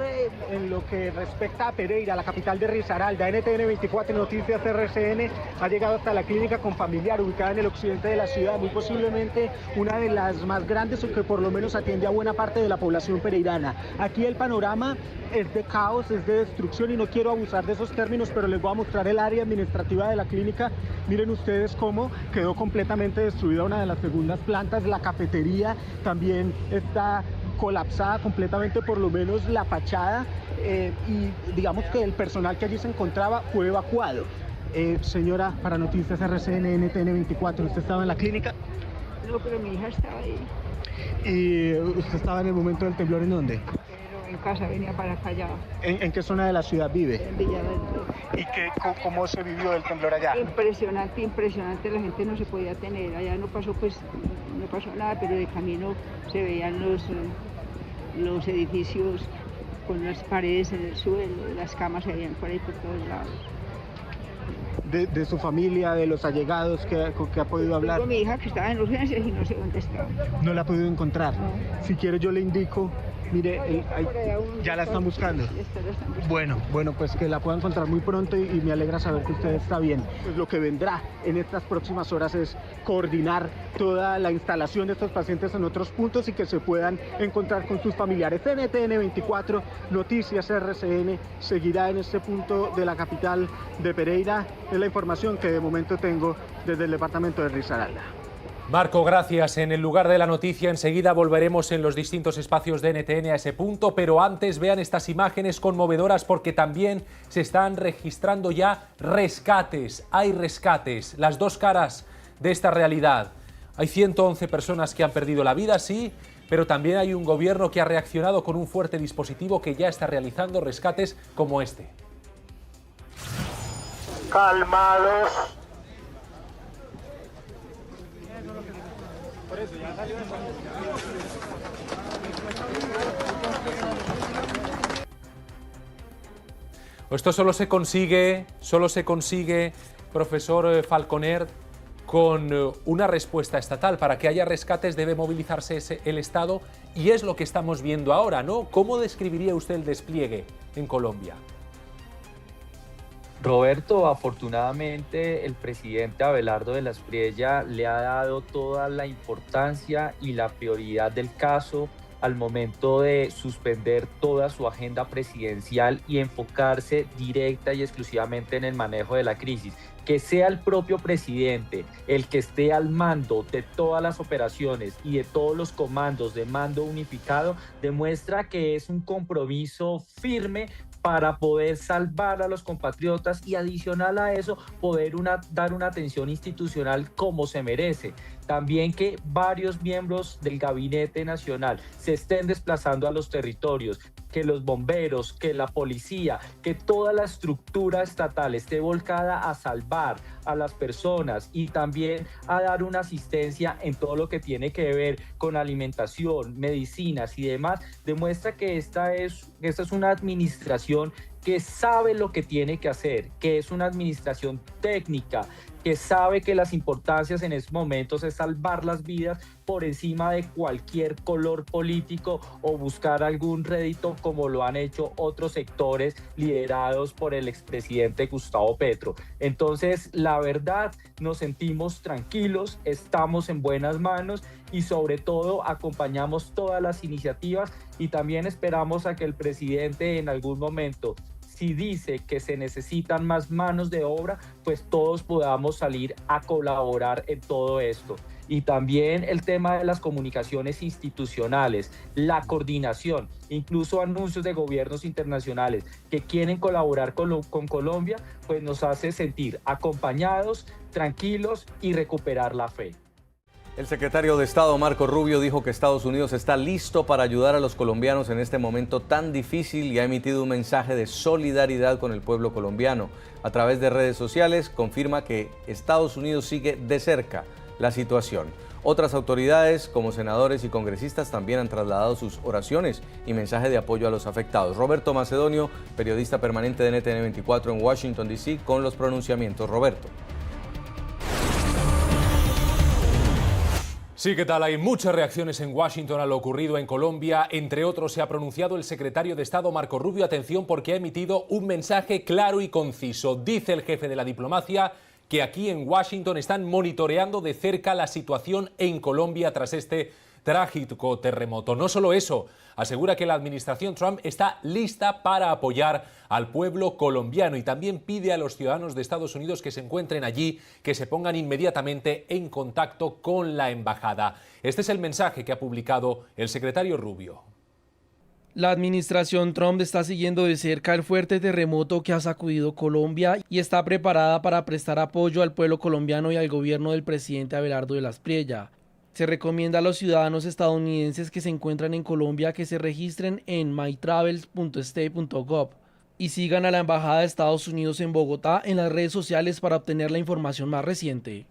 en lo que respecta a Pereira, la capital de Risaralda. NTN 24 Noticias RCN ha llegado hasta la clínica Confamiliar, ubicada en el occidente de la ciudad, muy posiblemente una de las más grandes o que por lo menos atiende a buena parte de la población pereirana. Aquí el panorama es de caos, es de destrucción y no quiero abusar de esos términos, pero les voy a mostrar el área administrativa de la clínica. Miren ustedes cómo quedó completamente destruida una de las segundas plantas, la cafetería también está colapsada completamente, por lo menos la fachada, y digamos que el personal que allí se encontraba fue evacuado. Señora, para Noticias RCN, NTN 24, ¿usted estaba en la clínica? No, pero mi hija estaba ahí. ¿Y usted estaba en el momento del temblor en dónde? En casa, venía para acá allá. ¿En qué zona de la ciudad vive? En Villaverde. ¿Y cómo se vivió el temblor allá? Impresionante, impresionante, la gente no se podía tener, allá no pasó nada, pero de camino se veían los edificios con las paredes en el suelo, las camas se veían por ahí por todos lados. De su familia, de los allegados que ha podido hablar. Tengo mi hija que estaba en urgencias y no sé dónde estaba. ¿No la ha podido encontrar? No. Si quiere yo le indico. Mire, ya la están buscando. Bueno, pues que la pueda encontrar muy pronto y me alegra saber que usted está bien. Pues lo que vendrá en estas próximas horas es coordinar toda la instalación de estos pacientes en otros puntos y que se puedan encontrar con sus familiares. NTN 24, Noticias RCN, seguirá en este punto de la capital de Pereira. Es la información que de momento tengo desde el departamento de Risaralda. Marco, gracias. En el lugar de la noticia enseguida volveremos en los distintos espacios de NTN a ese punto, pero antes vean estas imágenes conmovedoras porque también se están registrando ya rescates. Hay rescates, las dos caras de esta realidad. Hay 111 personas que han perdido la vida, sí, pero también hay un gobierno que ha reaccionado con un fuerte dispositivo que ya está realizando rescates como este. Calmados. Esto solo se consigue, profesor Falconer, con una respuesta estatal. Para que haya rescates debe movilizarse el Estado y es lo que estamos viendo ahora, ¿no? ¿Cómo describiría usted el despliegue en Colombia? Roberto, afortunadamente el presidente Abelardo de la Espriella le ha dado toda la importancia y la prioridad del caso al momento de suspender toda su agenda presidencial y enfocarse directa y exclusivamente en el manejo de la crisis. Que sea el propio presidente el que esté al mando de todas las operaciones y de todos los comandos de mando unificado demuestra que es un compromiso firme para poder salvar a los compatriotas y adicional a eso poder dar una atención institucional como se merece. También que varios miembros del Gabinete Nacional se estén desplazando a los territorios, que los bomberos, que la policía, que toda la estructura estatal esté volcada a salvar a las personas y también a dar una asistencia en todo lo que tiene que ver con alimentación, medicinas y demás, demuestra que esta es una administración que sabe lo que tiene que hacer, que es una administración técnica, que sabe que las importancias en estos momentos es salvar las vidas por encima de cualquier color político o buscar algún rédito como lo han hecho otros sectores liderados por el expresidente Gustavo Petro. Entonces, la verdad, nos sentimos tranquilos, estamos en buenas manos y sobre todo acompañamos todas las iniciativas y también esperamos a que el presidente en algún momento, si dice que se necesitan más manos de obra, pues todos podamos salir a colaborar en todo esto. Y también el tema de las comunicaciones institucionales, la coordinación, incluso anuncios de gobiernos internacionales que quieren colaborar con Colombia, pues nos hace sentir acompañados, tranquilos y recuperar la fe. El secretario de Estado, Marco Rubio, dijo que Estados Unidos está listo para ayudar a los colombianos en este momento tan difícil y ha emitido un mensaje de solidaridad con el pueblo colombiano. A través de redes sociales confirma que Estados Unidos sigue de cerca la situación. Otras autoridades, como senadores y congresistas, también han trasladado sus oraciones y mensaje de apoyo a los afectados. Roberto Macedonio, periodista permanente de NTN 24 en Washington, D.C., con los pronunciamientos. Roberto. Sí, ¿qué tal? Hay muchas reacciones en Washington a lo ocurrido en Colombia. Entre otros, se ha pronunciado el secretario de Estado, Marco Rubio. Atención, porque ha emitido un mensaje claro y conciso. Dice el jefe de la diplomacia que aquí en Washington están monitoreando de cerca la situación en Colombia tras este trágico terremoto. No solo eso, asegura que la administración Trump está lista para apoyar al pueblo colombiano y también pide a los ciudadanos de Estados Unidos que se encuentren allí que se pongan inmediatamente en contacto con la embajada. Este es el mensaje que ha publicado el secretario Rubio. La administración Trump está siguiendo de cerca el fuerte terremoto que ha sacudido Colombia y está preparada para prestar apoyo al pueblo colombiano y al gobierno del presidente Abelardo de la Espriella. Se recomienda a los ciudadanos estadounidenses que se encuentran en Colombia que se registren en mytravels.state.gov y sigan a la Embajada de Estados Unidos en Bogotá en las redes sociales para obtener la información más reciente.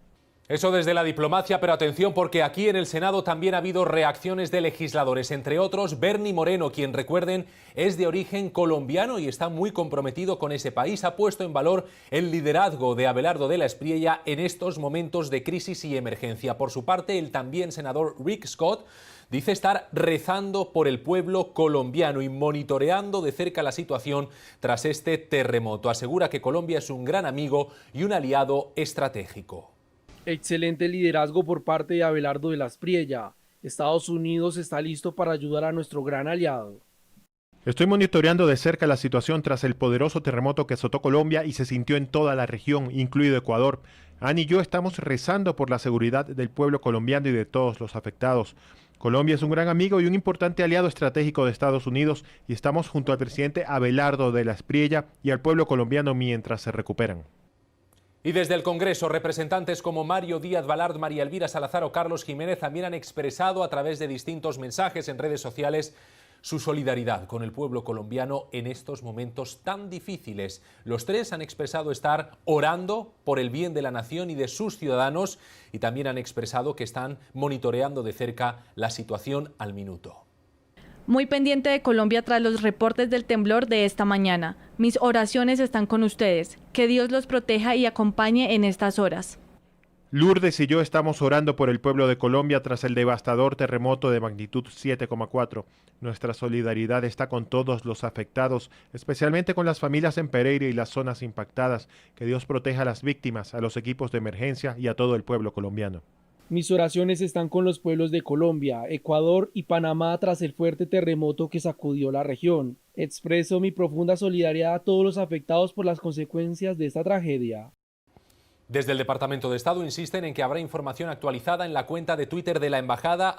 Eso desde la diplomacia, pero atención porque aquí en el Senado también ha habido reacciones de legisladores, entre otros Bernie Moreno, quien recuerden es de origen colombiano y está muy comprometido con ese país. Ha puesto en valor el liderazgo de Abelardo de la Espriella en estos momentos de crisis y emergencia. Por su parte, el también senador Rick Scott dice estar rezando por el pueblo colombiano y monitoreando de cerca la situación tras este terremoto. Asegura que Colombia es un gran amigo y un aliado estratégico. Excelente liderazgo por parte de Abelardo de la Espriella. Estados Unidos está listo para ayudar a nuestro gran aliado. Estoy monitoreando de cerca la situación tras el poderoso terremoto que azotó Colombia y se sintió en toda la región, incluido Ecuador. Annie y yo estamos rezando por la seguridad del pueblo colombiano y de todos los afectados. Colombia es un gran amigo y un importante aliado estratégico de Estados Unidos y estamos junto al presidente Abelardo de la Espriella y al pueblo colombiano mientras se recuperan. Y desde el Congreso, representantes como Mario Díaz Balart, María Elvira Salazar o Carlos Jiménez también han expresado a través de distintos mensajes en redes sociales su solidaridad con el pueblo colombiano en estos momentos tan difíciles. Los tres han expresado estar orando por el bien de la nación y de sus ciudadanos y también han expresado que están monitoreando de cerca la situación al minuto. Muy pendiente de Colombia tras los reportes del temblor de esta mañana. Mis oraciones están con ustedes. Que Dios los proteja y acompañe en estas horas. Lourdes y yo estamos orando por el pueblo de Colombia tras el devastador terremoto de magnitud 7,4. Nuestra solidaridad está con todos los afectados, especialmente con las familias en Pereira y las zonas impactadas. Que Dios proteja a las víctimas, a los equipos de emergencia y a todo el pueblo colombiano. Mis oraciones están con los pueblos de Colombia, Ecuador y Panamá tras el fuerte terremoto que sacudió la región. Expreso mi profunda solidaridad a todos los afectados por las consecuencias de esta tragedia. Desde el Departamento de Estado insisten en que habrá información actualizada en la cuenta de Twitter de la embajada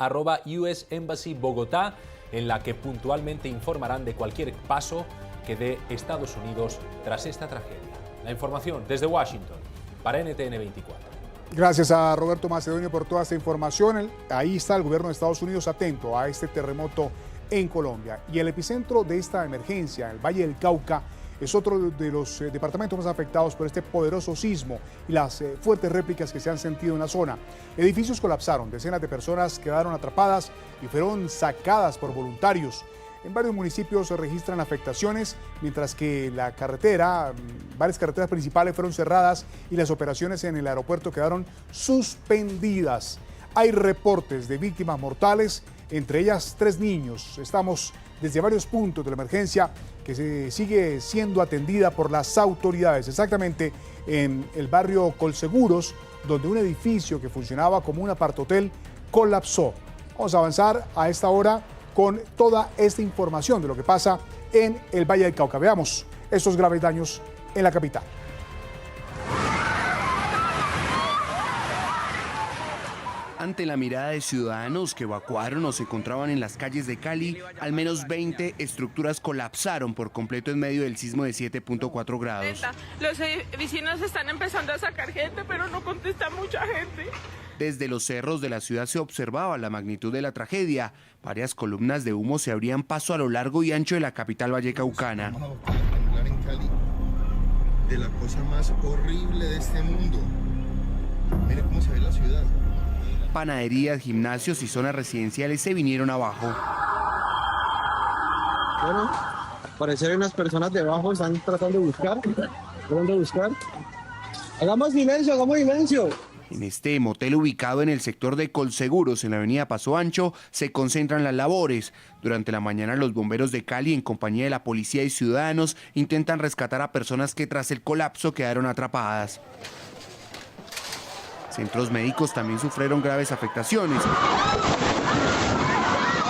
@US Embassy Bogotá, en la que puntualmente informarán de cualquier paso que dé Estados Unidos tras esta tragedia. La información desde Washington para NTN 24. Gracias a Roberto Macedonio por toda esta información. Ahí está el gobierno de Estados Unidos atento a este terremoto en Colombia. Y el epicentro de esta emergencia, el Valle del Cauca, es otro de los departamentos más afectados por este poderoso sismo y las fuertes réplicas que se han sentido en la zona. Edificios colapsaron, decenas de personas quedaron atrapadas y fueron sacadas por voluntarios. En varios municipios se registran afectaciones, mientras que varias carreteras principales fueron cerradas y las operaciones en el aeropuerto quedaron suspendidas. Hay reportes de víctimas mortales, entre ellas 3 niños. Estamos desde varios puntos de la emergencia que se sigue siendo atendida por las autoridades, exactamente en el barrio Colseguros, donde un edificio que funcionaba como un apartohotel colapsó. Vamos a avanzar a esta hora con toda esta información de lo que pasa en el Valle del Cauca. Veamos estos graves daños en la capital. Ante la mirada de ciudadanos que evacuaron o se encontraban en las calles de Cali, al menos 20 estructuras colapsaron por completo en medio del sismo de 7.4 grados. Los vecinos están empezando a sacar gente, pero no contesta mucha gente. Desde los cerros de la ciudad se observaba la magnitud de la tragedia. Varias columnas de humo se abrían paso a lo largo y ancho de la capital vallecaucana. En Cali, de la cosa más horrible de este mundo. Mire cómo se ve la ciudad. Panaderías, gimnasios y zonas residenciales se vinieron abajo. Bueno, al parecer hay unas personas debajo, están tratando de buscar. Hagamos silencio. En este motel ubicado en el sector de Colseguros, en la avenida Paso Ancho, se concentran las labores. Durante la mañana los bomberos de Cali, en compañía de la policía y ciudadanos, intentan rescatar a personas que tras el colapso quedaron atrapadas. Centros médicos también sufrieron graves afectaciones,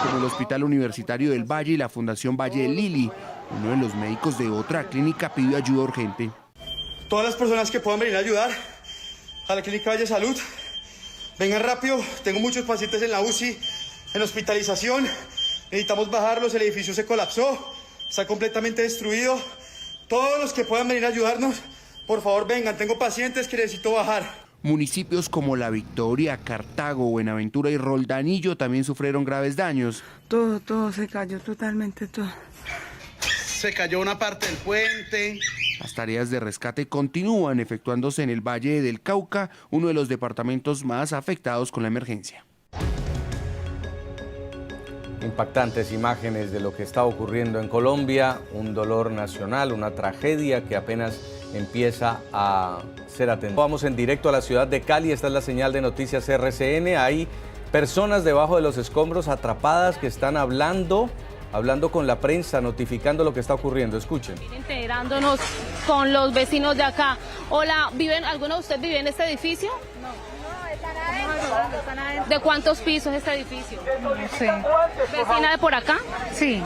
como el Hospital Universitario del Valle y la Fundación Valle de Lili. Uno de los médicos de otra clínica pidió ayuda urgente. Todas las personas que puedan venir a ayudar a la Clínica Valle Salud, vengan rápido. Tengo muchos pacientes en la UCI, en hospitalización. Necesitamos bajarlos, el edificio se colapsó, está completamente destruido. Todos los que puedan venir a ayudarnos, por favor vengan, tengo pacientes que necesito bajar. Municipios como La Victoria, Cartago, Buenaventura y Roldanillo también sufrieron graves daños. Todo se cayó, totalmente todo. Se cayó una parte del puente. Las tareas de rescate continúan efectuándose en el Valle del Cauca, uno de los departamentos más afectados con la emergencia. Impactantes imágenes de lo que está ocurriendo en Colombia, un dolor nacional, una tragedia que apenas empieza a ser atendida. Vamos en directo a la ciudad de Cali, esta es la señal de noticias RCN, hay personas debajo de los escombros atrapadas que están hablando con la prensa, notificando lo que está ocurriendo. Escuchen. Integrándonos con los vecinos de acá. Hola, ¿alguno de ustedes vive en este edificio? No. ¿De cuántos pisos es este edificio? No sé. ¿Vecina de por acá? Sí,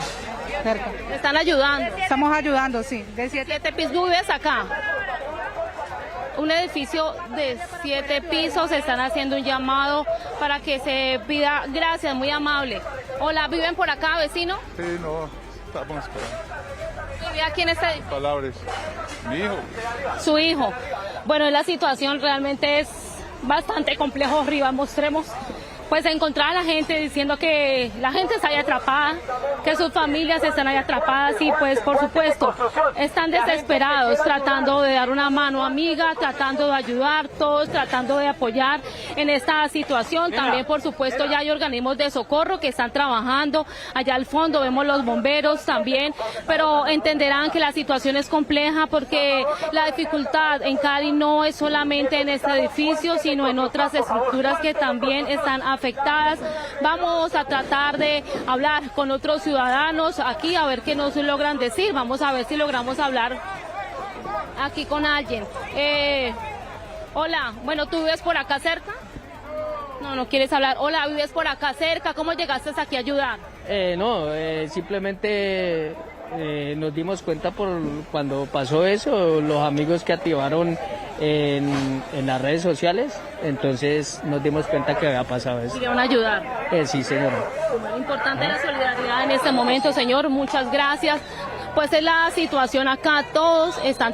cerca. ¿Me están ayudando? Estamos ayudando, sí. ¿De 7 pisos vives acá? Un edificio de 7 pisos, están haciendo un llamado para que se pida, gracias, muy amable. Hola, ¿viven por acá, vecino? Sí, no, estamos esperando. ¿Vive aquí en este edificio? Palabras. Mi hijo. Su hijo. Bueno, la situación realmente es bastante complejo. Arriba mostremos, pues encontrar a la gente diciendo que la gente está ahí atrapada, que sus familias están ahí atrapadas y pues por supuesto están desesperados tratando de dar una mano amiga, tratando de ayudar, todos tratando de apoyar en esta situación. También por supuesto ya hay organismos de socorro que están trabajando. Allá al fondo vemos los bomberos también, pero entenderán que la situación es compleja porque la dificultad en Cali no es solamente en este edificio, sino en otras estructuras que también están afectadas. Vamos a tratar de hablar con otros ciudadanos aquí a ver qué nos logran decir. Vamos a ver si logramos hablar aquí con alguien. Hola, bueno, ¿tú vives por acá cerca? No quieres hablar. Hola, ¿vives por acá cerca? ¿Cómo llegaste aquí a ayudar? Simplemente nos dimos cuenta por cuando pasó eso, los amigos que activaron en las redes sociales, entonces nos dimos cuenta que había pasado eso. ¿Quisieron ayudar? Sí, señora. Importante la solidaridad en este momento, señor, muchas gracias. Pues es la situación acá, todos están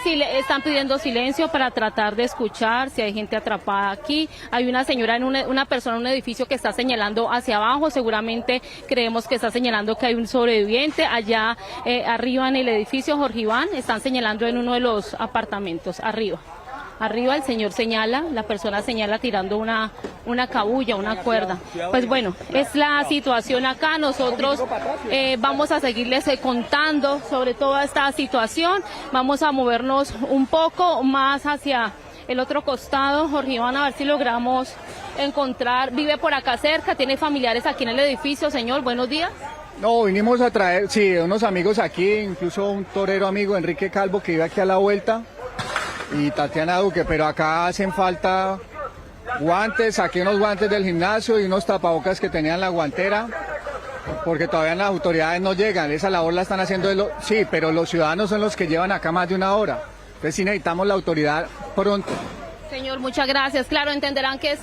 están pidiendo silencio para tratar de escuchar si hay gente atrapada aquí. Hay una señora, una persona en un edificio que está señalando hacia abajo, seguramente creemos que está señalando que hay un sobreviviente. Allá arriba en el edificio Jorge Iván están señalando en uno de los apartamentos, arriba el señor señala, la persona señala tirando una cabulla, una cuerda. Pues bueno, es la situación acá. Nosotros vamos a seguirles contando sobre toda esta situación. Vamos a movernos un poco más hacia el otro costado. Jorge Iván, a ver si logramos encontrar. Vive por acá cerca, tiene familiares aquí en el edificio. Señor, buenos días. No, vinimos a traer, unos amigos aquí, incluso un torero amigo, Enrique Calvo, que vive aquí a la vuelta, y Tatiana Duque, pero acá hacen falta guantes, saqué unos guantes del gimnasio y unos tapabocas que tenían la guantera, porque todavía las autoridades no llegan. Esa labor la están haciendo, sí, pero los ciudadanos son los que llevan acá más de una hora, entonces sí necesitamos la autoridad pronto. Señor, muchas gracias. Claro, entenderán que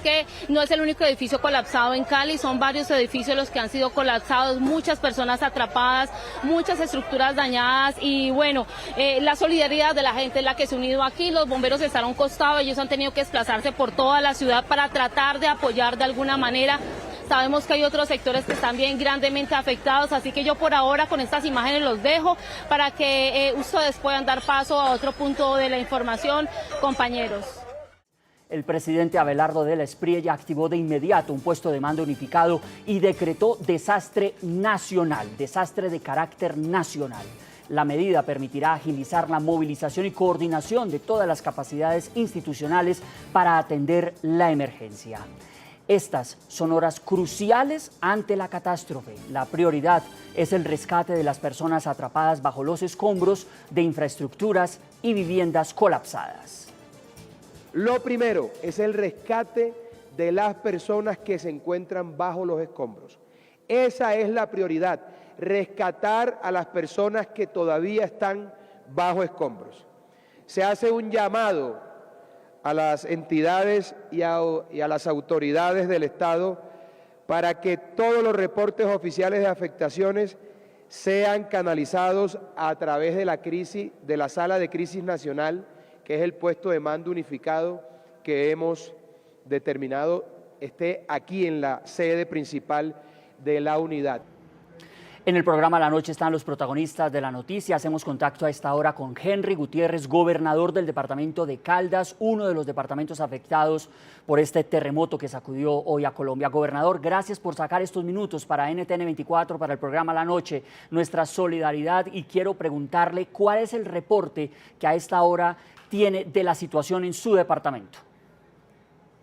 no es el único edificio colapsado en Cali, son varios edificios los que han sido colapsados, muchas personas atrapadas, muchas estructuras dañadas y bueno, la solidaridad de la gente es la que se ha unido aquí. Los bomberos están a un costado, ellos han tenido que desplazarse por toda la ciudad para tratar de apoyar de alguna manera. Sabemos que hay otros sectores que están bien grandemente afectados, así que yo por ahora con estas imágenes los dejo para que ustedes puedan dar paso a otro punto de la información, compañeros. El presidente Abelardo de la Espriella activó de inmediato un puesto de mando unificado y decretó desastre nacional, desastre de carácter nacional. La medida permitirá agilizar la movilización y coordinación de todas las capacidades institucionales para atender la emergencia. Estas son horas cruciales ante la catástrofe. La prioridad es el rescate de las personas atrapadas bajo los escombros de infraestructuras y viviendas colapsadas. Lo primero es el rescate de las personas que se encuentran bajo los escombros. Esa es la prioridad, rescatar a las personas que todavía están bajo escombros. Se hace un llamado a las entidades y a las autoridades del Estado para que todos los reportes oficiales de afectaciones sean canalizados a través de la Sala de Crisis Nacional, que es el puesto de mando unificado que hemos determinado esté aquí en la sede principal de la unidad. En el programa La Noche están los protagonistas de la noticia. Hacemos contacto a esta hora con Henry Gutiérrez, gobernador del departamento de Caldas, uno de los departamentos afectados por este terremoto que sacudió hoy a Colombia. Gobernador, gracias por sacar estos minutos para NTN 24, para el programa La Noche. Nuestra solidaridad, y quiero preguntarle cuál es el reporte que a esta hora tiene de la situación en su departamento.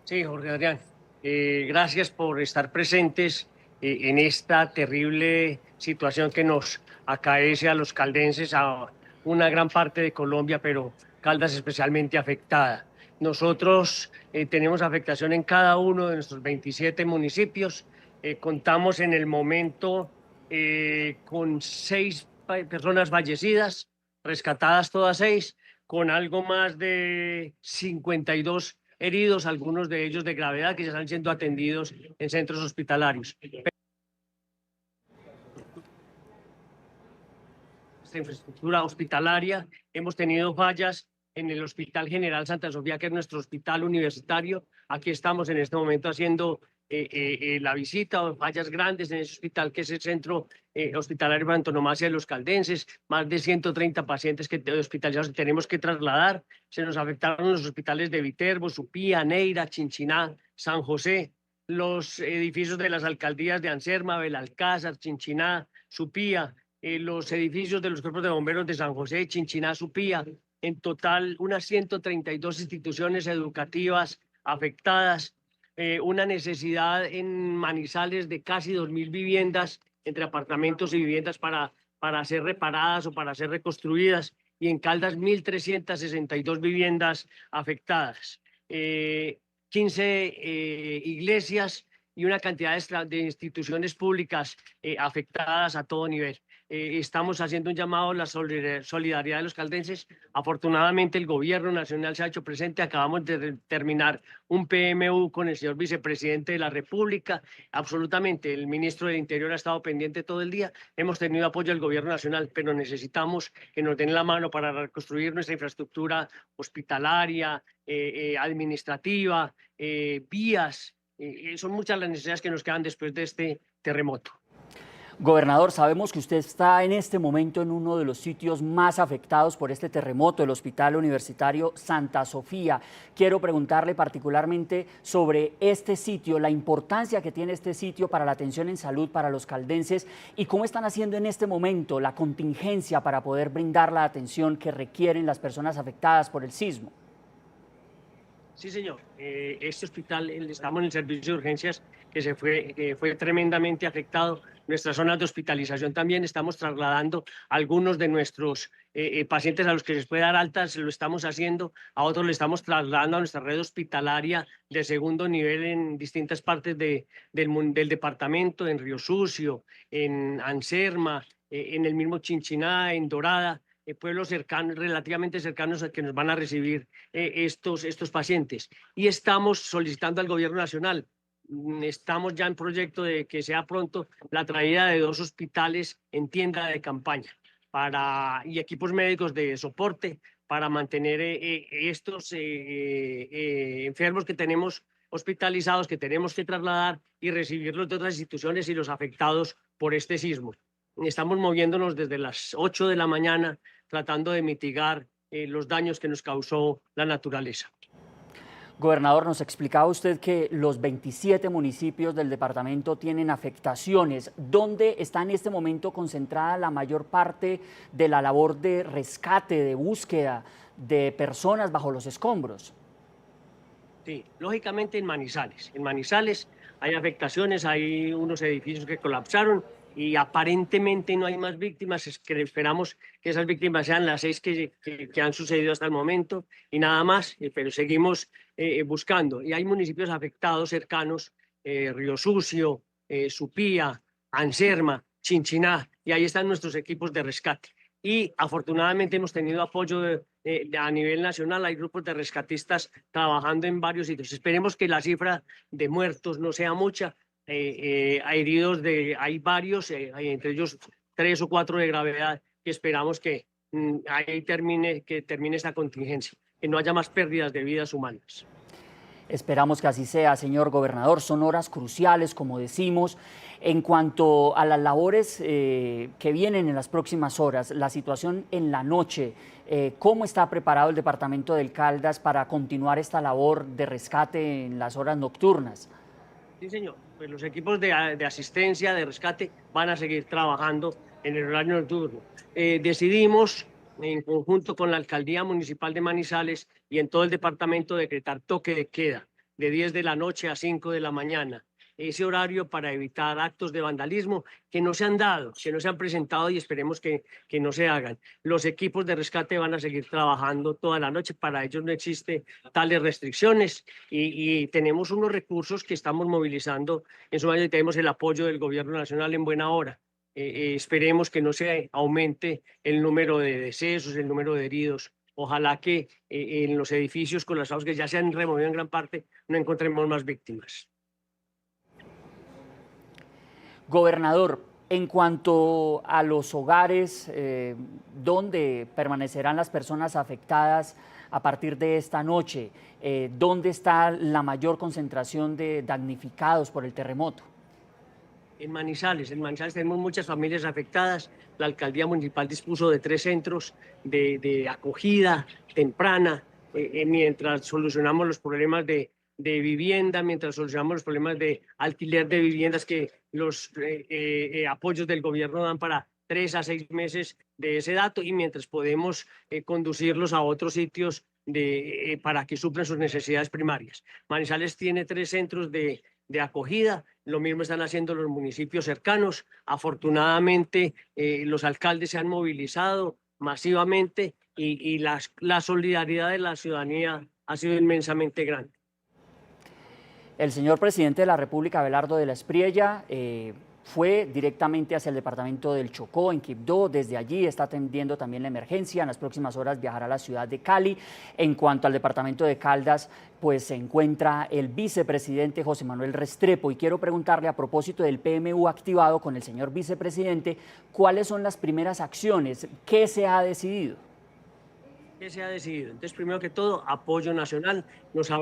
Sí, Jorge Adrián, gracias por estar presentes en esta terrible situación que nos acaece a los caldenses, a una gran parte de Colombia, pero Caldas especialmente afectada. Nosotros tenemos afectación en cada uno de nuestros 27 municipios. Contamos en el momento con 6 personas fallecidas, rescatadas todas 6, con algo más de 52 heridos, algunos de ellos de gravedad, que ya están siendo atendidos en centros hospitalarios. nuestra infraestructura hospitalaria. Hemos tenido fallas en el Hospital General Santa Sofía, que es nuestro hospital universitario. Aquí estamos en este momento haciendo la visita, o fallas grandes en ese hospital, que es el Centro Hospitalario para Antonomasia de los Caldenses. Más de 130 pacientes hospitalizados que tenemos que trasladar. Se nos afectaron los hospitales de Viterbo, Supía, Neira, Chinchiná, San José, los edificios de las alcaldías de Anserma, Belalcázar, Chinchiná, Supía, los edificios de los cuerpos de bomberos de San José, Chinchiná, Supía. En total, unas 132 instituciones educativas afectadas, una necesidad en Manizales de casi 2.000 viviendas, entre apartamentos y viviendas para ser reparadas o para ser reconstruidas, y en Caldas 1.362 viviendas afectadas. 15 iglesias y una cantidad de instituciones públicas afectadas a todo nivel. Estamos haciendo un llamado a la solidaridad de los caldenses. Afortunadamente el gobierno nacional se ha hecho presente. Acabamos de terminar un PMU con el señor vicepresidente de la República. Absolutamente, el ministro del Interior ha estado pendiente todo el día. Hemos tenido apoyo del gobierno nacional, pero necesitamos que nos den la mano para reconstruir nuestra infraestructura hospitalaria, administrativa, vías. Son muchas las necesidades que nos quedan después de este terremoto. Gobernador, sabemos que usted está en este momento en uno de los sitios más afectados por este terremoto, el Hospital Universitario Santa Sofía. Quiero preguntarle particularmente sobre este sitio, la importancia que tiene este sitio para la atención en salud para los caldenses y cómo están haciendo en este momento la contingencia para poder brindar la atención que requieren las personas afectadas por el sismo. Sí, señor. Este hospital, estamos en el servicio de urgencias que fue tremendamente afectado. Nuestras zonas de hospitalización también estamos trasladando a algunos de nuestros pacientes a los que les puede dar altas, lo estamos haciendo, a otros le estamos trasladando a nuestra red hospitalaria de segundo nivel en distintas partes del departamento, en Río Sucio, en Anserma, en el mismo Chinchiná, en Dorada. Pueblos cercanos, relativamente cercanos a que nos van a recibir estos pacientes. Y estamos solicitando al gobierno nacional, estamos ya en proyecto de que sea pronto la traída de 2 hospitales en tienda de campaña y equipos médicos de soporte para mantener estos enfermos que tenemos hospitalizados, que tenemos que trasladar y recibirlos de otras instituciones y los afectados por este sismo. Estamos moviéndonos desde las 8 de la mañana tratando de mitigar los daños que nos causó la naturaleza. Gobernador, nos explicaba usted que los 27 municipios del departamento tienen afectaciones. ¿Dónde está en este momento concentrada la mayor parte de la labor de rescate, de búsqueda de personas bajo los escombros? Sí, lógicamente en Manizales. En Manizales hay afectaciones, hay unos edificios que colapsaron y aparentemente no hay más víctimas. Esperamos que esas víctimas sean las 6 que han sucedido hasta el momento y nada más, pero seguimos buscando. Y hay municipios afectados cercanos, Río Sucio, Supía, Anserma, Chinchiná, y ahí están nuestros equipos de rescate. Y afortunadamente hemos tenido apoyo a nivel nacional, hay grupos de rescatistas trabajando en varios sitios. Esperemos que la cifra de muertos no sea mucha. Heridos hay varios, entre ellos 3 o 4 de gravedad, y esperamos que ahí termine esta contingencia, que no haya más pérdidas de vidas humanas. Esperamos que así sea, señor gobernador. Son horas cruciales, como decimos. En cuanto a las labores que vienen en las próximas horas, la situación en la noche, ¿cómo está preparado el departamento del Caldas para continuar esta labor de rescate en las horas nocturnas? Sí, señor. Pues los equipos de asistencia, de rescate, van a seguir trabajando en el horario nocturno. Decidimos, en conjunto con la Alcaldía Municipal de Manizales y en todo el departamento, decretar toque de queda de 10 de la noche a 5 de la mañana. Ese horario para evitar actos de vandalismo que no se han dado, que no se han presentado y esperemos que no se hagan. Los equipos de rescate van a seguir trabajando toda la noche, para ellos no existe tales restricciones y tenemos unos recursos que estamos movilizando en su mayoría. Tenemos el apoyo del gobierno nacional en buena hora. Esperemos que no se aumente el número de decesos, el número de heridos. Ojalá que en los edificios colapsados, que ya se han removido en gran parte, no encontremos más víctimas. Gobernador, En cuanto a los hogares, ¿dónde permanecerán las personas afectadas a partir de esta noche? ¿Dónde está la mayor concentración de damnificados por el terremoto? En Manizales tenemos muchas familias afectadas. La alcaldía municipal dispuso de 3 centros de acogida temprana, mientras solucionamos los problemas de vivienda, mientras solucionamos los problemas de alquiler de viviendas que los apoyos del gobierno dan para 3 a 6 meses de ese dato, y mientras podemos conducirlos a otros sitios para que suplan sus necesidades primarias. Manizales tiene 3 centros de acogida, lo mismo están haciendo los municipios cercanos. Afortunadamente los alcaldes se han movilizado masivamente y la solidaridad de la ciudadanía ha sido inmensamente grande. El señor presidente de la República, Abelardo de la Espriella, fue directamente hacia el departamento del Chocó, en Quibdó. Desde allí está atendiendo también la emergencia. En las próximas horas viajará a la ciudad de Cali. En cuanto al departamento de Caldas, pues se encuentra el vicepresidente José Manuel Restrepo. Y quiero preguntarle, a propósito del PMU activado con el señor vicepresidente, ¿cuáles son las primeras acciones? ¿Qué se ha decidido? ¿Qué se ha decidido? Entonces, primero que todo, apoyo nacional. Nos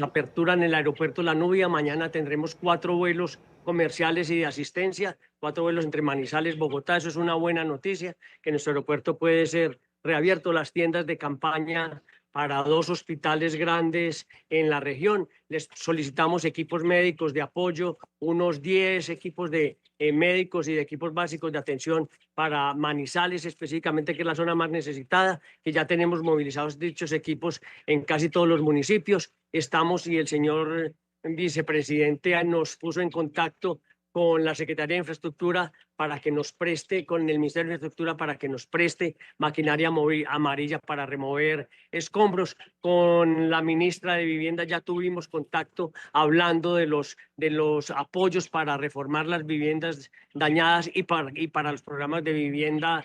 aperturan el aeropuerto La Nubia. Mañana tendremos 4 vuelos comerciales y de asistencia, 4 vuelos entre Manizales, Bogotá. Eso es una buena noticia, que nuestro aeropuerto puede ser reabierto. Las tiendas de campaña para 2 hospitales grandes en la región. Les solicitamos equipos médicos de apoyo, unos 10 equipos de médicos y de equipos básicos de atención para Manizales, específicamente, que es la zona más necesitada, que ya tenemos movilizados dichos equipos en casi todos los municipios. Estamos, y el señor vicepresidente nos puso en contacto con la Secretaría de Infraestructura para que nos preste, con el Ministerio de Infraestructura para que nos preste maquinaria amarilla para remover escombros. Con la ministra de Vivienda ya tuvimos contacto hablando de los apoyos para reformar las viviendas dañadas y para los programas de vivienda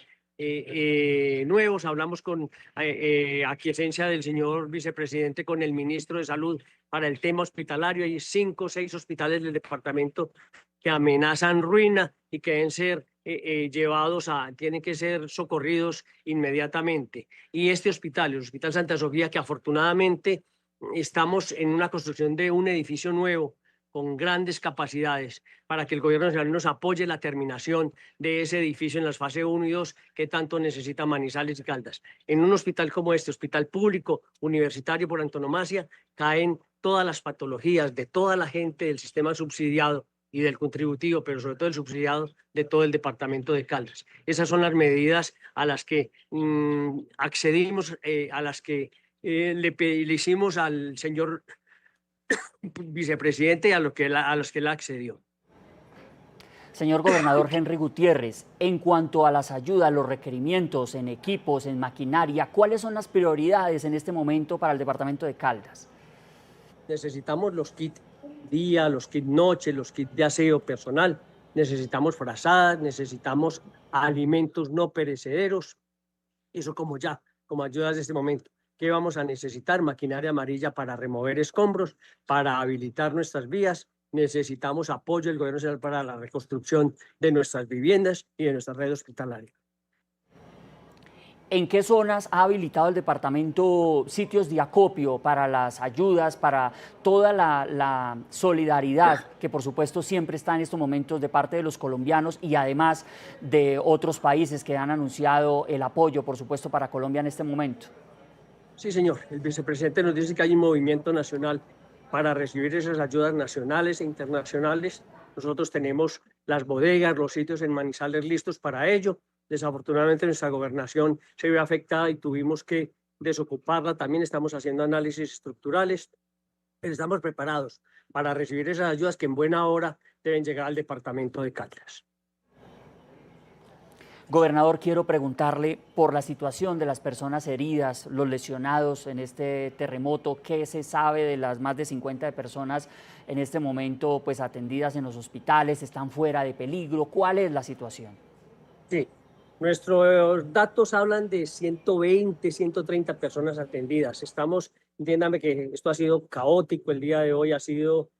nuevos. Hablamos con aquiescencia del señor vicepresidente con el ministro de Salud para el tema hospitalario. Hay 5 o 6 hospitales del departamento que amenazan ruina y que deben ser tienen que ser socorridos inmediatamente. Y este hospital, el Hospital Santa Sofía, que afortunadamente estamos en una construcción de un edificio nuevo con grandes capacidades para que el gobierno nacional nos apoye la terminación de ese edificio en las fases 1 y 2 que tanto necesita Manizales y Caldas. En un hospital como este, hospital público, universitario por antonomasia, caen todas las patologías de toda la gente del sistema subsidiado y del contributivo, pero sobre todo el subsidiado de todo el departamento de Caldas. Esas son las medidas a las que accedimos, a las que le hicimos al señor vicepresidente y a los que él accedió. Señor gobernador Henry Gutiérrez, en cuanto a las ayudas, los requerimientos en equipos, en maquinaria, ¿cuáles son las prioridades en este momento para el departamento de Caldas? Necesitamos los kits día, los kits noche, los kits de aseo personal, necesitamos frazadas, necesitamos alimentos no perecederos, eso como ayudas de este momento. ¿Qué vamos a necesitar? Maquinaria amarilla para remover escombros, para habilitar nuestras vías. Necesitamos apoyo del gobierno nacional para la reconstrucción de nuestras viviendas y de nuestra red hospitalaria. ¿En qué zonas ha habilitado el departamento sitios de acopio para las ayudas, para toda la solidaridad que por supuesto siempre está en estos momentos de parte de los colombianos y además de otros países que han anunciado el apoyo, por supuesto, para Colombia en este momento? Sí, señor. El vicepresidente nos dice que hay un movimiento nacional para recibir esas ayudas nacionales e internacionales. Nosotros tenemos las bodegas, los sitios en Manizales listos para ello. Desafortunadamente nuestra gobernación se vio afectada y tuvimos que desocuparla. También estamos haciendo análisis estructurales. Estamos preparados para recibir esas ayudas que en buena hora deben llegar al departamento de Caldas. Gobernador, quiero preguntarle por la situación de las personas heridas, los lesionados en este terremoto. ¿Qué se sabe de las más de 50 personas en este momento pues, atendidas en los hospitales? ¿Están fuera de peligro? ¿Cuál es la situación? Sí, nuestros datos hablan de 120, 130 personas atendidas. Entiéndame que esto ha sido caótico el día de hoy, ha sido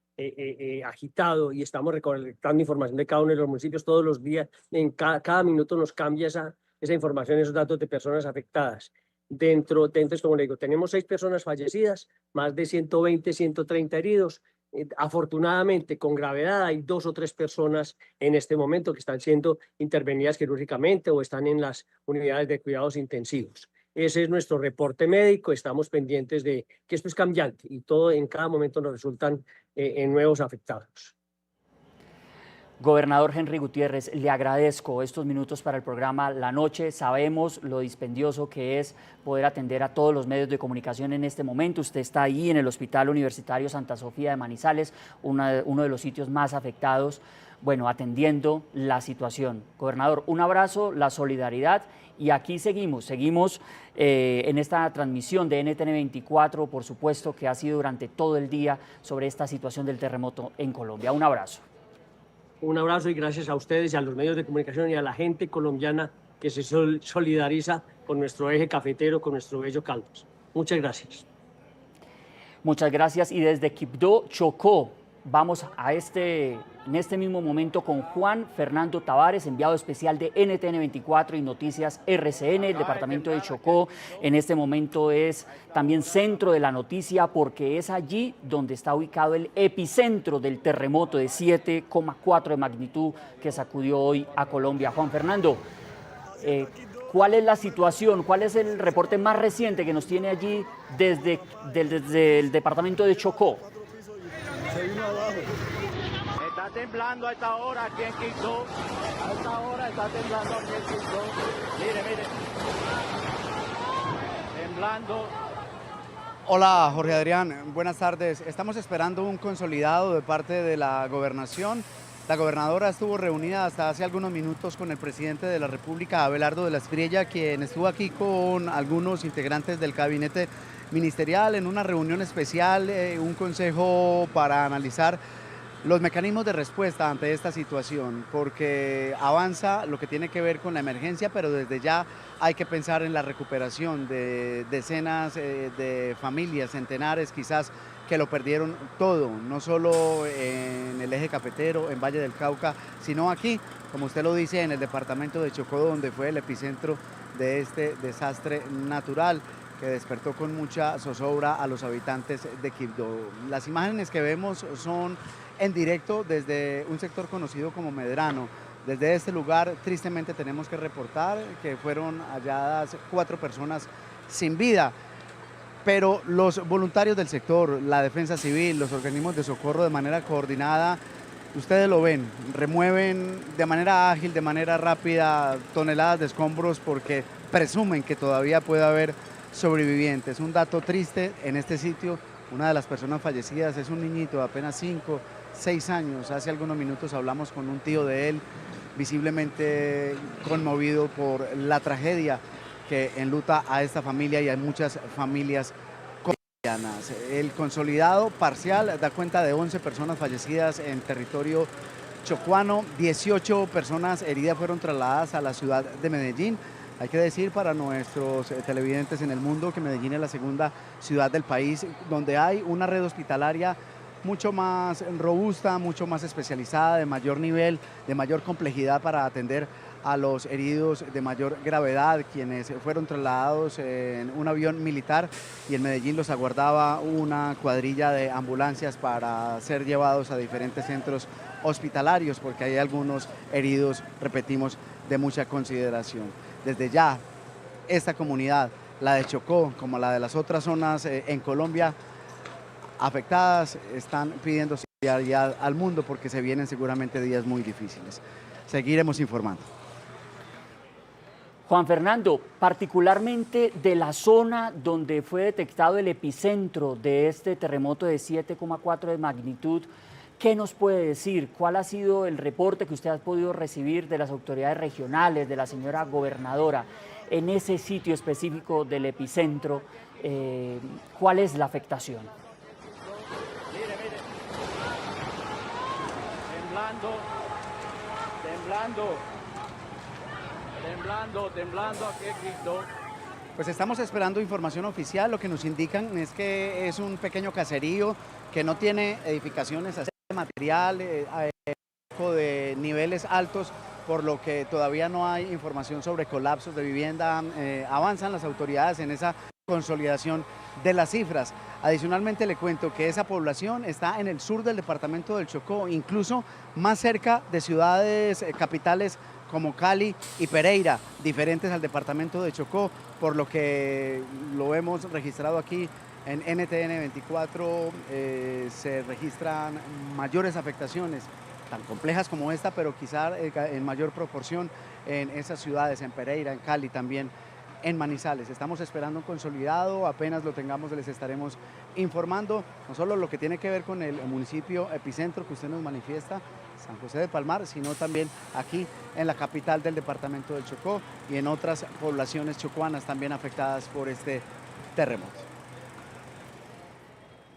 agitado y estamos recolectando información de cada uno de los municipios todos los días. En cada minuto nos cambia esa información, esos datos de personas afectadas. Entonces, como le digo, tenemos 6 personas fallecidas, más de 120, 130 heridos. Afortunadamente, con gravedad, hay 2 o 3 personas en este momento que están siendo intervenidas quirúrgicamente o están en las unidades de cuidados intensivos. Ese es nuestro reporte médico. Estamos pendientes de que esto es cambiante y todo en cada momento nos resultan nuevos afectados. Gobernador Henry Gutiérrez, le agradezco estos minutos para el programa La Noche. Sabemos lo dispendioso que es poder atender a todos los medios de comunicación en este momento. Usted está ahí en el Hospital Universitario Santa Sofía de Manizales, uno de los sitios más afectados, bueno, atendiendo la situación. Gobernador, un abrazo, la solidaridad, y aquí seguimos en esta transmisión de NTN 24, por supuesto, que ha sido durante todo el día sobre esta situación del terremoto en Colombia. Un abrazo. Un abrazo y gracias a ustedes y a los medios de comunicación y a la gente colombiana que se solidariza con nuestro eje cafetero, con nuestro bello Caldas. Muchas gracias. Muchas gracias. Y desde Quibdó, Chocó, vamos en este mismo momento con Juan Fernando Tavares, enviado especial de NTN 24 y Noticias RCN. El departamento de Chocó en este momento es también centro de la noticia porque es allí donde está ubicado el epicentro del terremoto de 7,4 de magnitud que sacudió hoy a Colombia. Juan Fernando, ¿cuál es la situación? ¿Cuál es el reporte más reciente que nos tiene allí desde el departamento de Chocó? Se vino abajo. Está temblando a esta hora aquí en Quibdó. A esta hora está temblando aquí en Quibdó. Mire. Temblando. Hola, Jorge Adrián. Buenas tardes. Estamos esperando un consolidado de parte de la gobernación. La gobernadora estuvo reunida hasta hace algunos minutos con el presidente de la República, Abelardo de la Espriella, quien estuvo aquí con algunos integrantes del gabinete ministerial en una reunión especial, un consejo para analizar los mecanismos de respuesta ante esta situación, porque avanza lo que tiene que ver con la emergencia, pero desde ya hay que pensar en la recuperación de decenas de familias, centenares quizás, que lo perdieron todo, no solo en el eje cafetero, en Valle del Cauca, sino aquí, como usted lo dice, en el departamento de Chocó, donde fue el epicentro de este desastre natural que despertó con mucha zozobra a los habitantes de Quibdó. Las imágenes que vemos son en directo desde un sector conocido como Medrano. Desde este lugar, tristemente, tenemos que reportar que fueron halladas 4 personas sin vida, pero los voluntarios del sector, la defensa civil, los organismos de socorro de manera coordinada, ustedes lo ven, remueven de manera ágil, de manera rápida toneladas de escombros porque presumen que todavía puede haber sobrevivientes. Un dato triste en este sitio, una de las personas fallecidas es un niñito de apenas 5, 6 años. Hace algunos minutos hablamos con un tío de él, visiblemente conmovido por la tragedia que enluta a esta familia y a muchas familias colombianas. El consolidado parcial da cuenta de 11 personas fallecidas en territorio chocuano, 18 personas heridas fueron trasladadas a la ciudad de Medellín. Hay que decir para nuestros televidentes en el mundo que Medellín es la segunda ciudad del país donde hay una red hospitalaria mucho más robusta, mucho más especializada, de mayor nivel, de mayor complejidad para atender a los heridos de mayor gravedad, quienes fueron trasladados en un avión militar, y en Medellín los aguardaba una cuadrilla de ambulancias para ser llevados a diferentes centros hospitalarios, porque hay algunos heridos, repetimos, de mucha consideración. Desde ya, esta comunidad, la de Chocó, como la de las otras zonas en Colombia afectadas, están pidiendo solidaridad al mundo porque se vienen seguramente días muy difíciles. Seguiremos informando. Juan Fernando, particularmente de la zona donde fue detectado el epicentro de este terremoto de 7,4 de magnitud, ¿qué nos puede decir? ¿Cuál ha sido el reporte que usted ha podido recibir de las autoridades regionales, de la señora gobernadora, en ese sitio específico del epicentro? ¿Cuál es la afectación? Temblando aquí en Quibdó. Pues estamos esperando información oficial. Lo que nos indican es que es un pequeño caserío que no tiene edificaciones así de material, de niveles altos, por lo que todavía no hay información sobre colapsos de vivienda. Avanzan las autoridades en esa consolidación de las cifras. Adicionalmente le cuento que esa población está en el sur del departamento del Chocó, incluso más cerca de ciudades capitales como Cali y Pereira, diferentes al departamento de Chocó, por lo que lo hemos registrado aquí en NTN 24, se registran mayores afectaciones, tan complejas como esta, pero quizá en mayor proporción en esas ciudades, en Pereira, en Cali también, en Manizales. Estamos esperando un consolidado, apenas lo tengamos les estaremos informando, no solo lo que tiene que ver con el municipio epicentro que usted nos manifiesta, San José de Palmar, sino también aquí en la capital del departamento del Chocó y en otras poblaciones chocuanas también afectadas por este terremoto.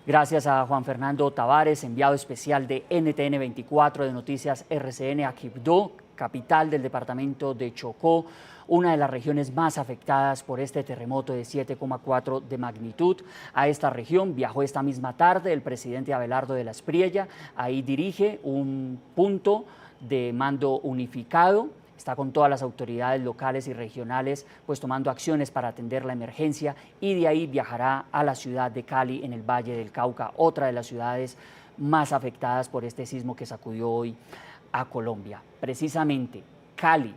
Gracias a Juan Fernando Tavares, enviado especial de NTN 24 de Noticias RCN a Quibdó, capital del departamento de Chocó, una de las regiones más afectadas por este terremoto de 7,4 de magnitud. A esta región viajó esta misma tarde el presidente Abelardo de la Espriella. Ahí dirige un punto de mando unificado. Está con todas las autoridades locales y regionales, pues tomando acciones para atender la emergencia, y de ahí viajará a la ciudad de Cali, en el Valle del Cauca, otra de las ciudades más afectadas por este sismo que sacudió hoy a Colombia. Precisamente Cali,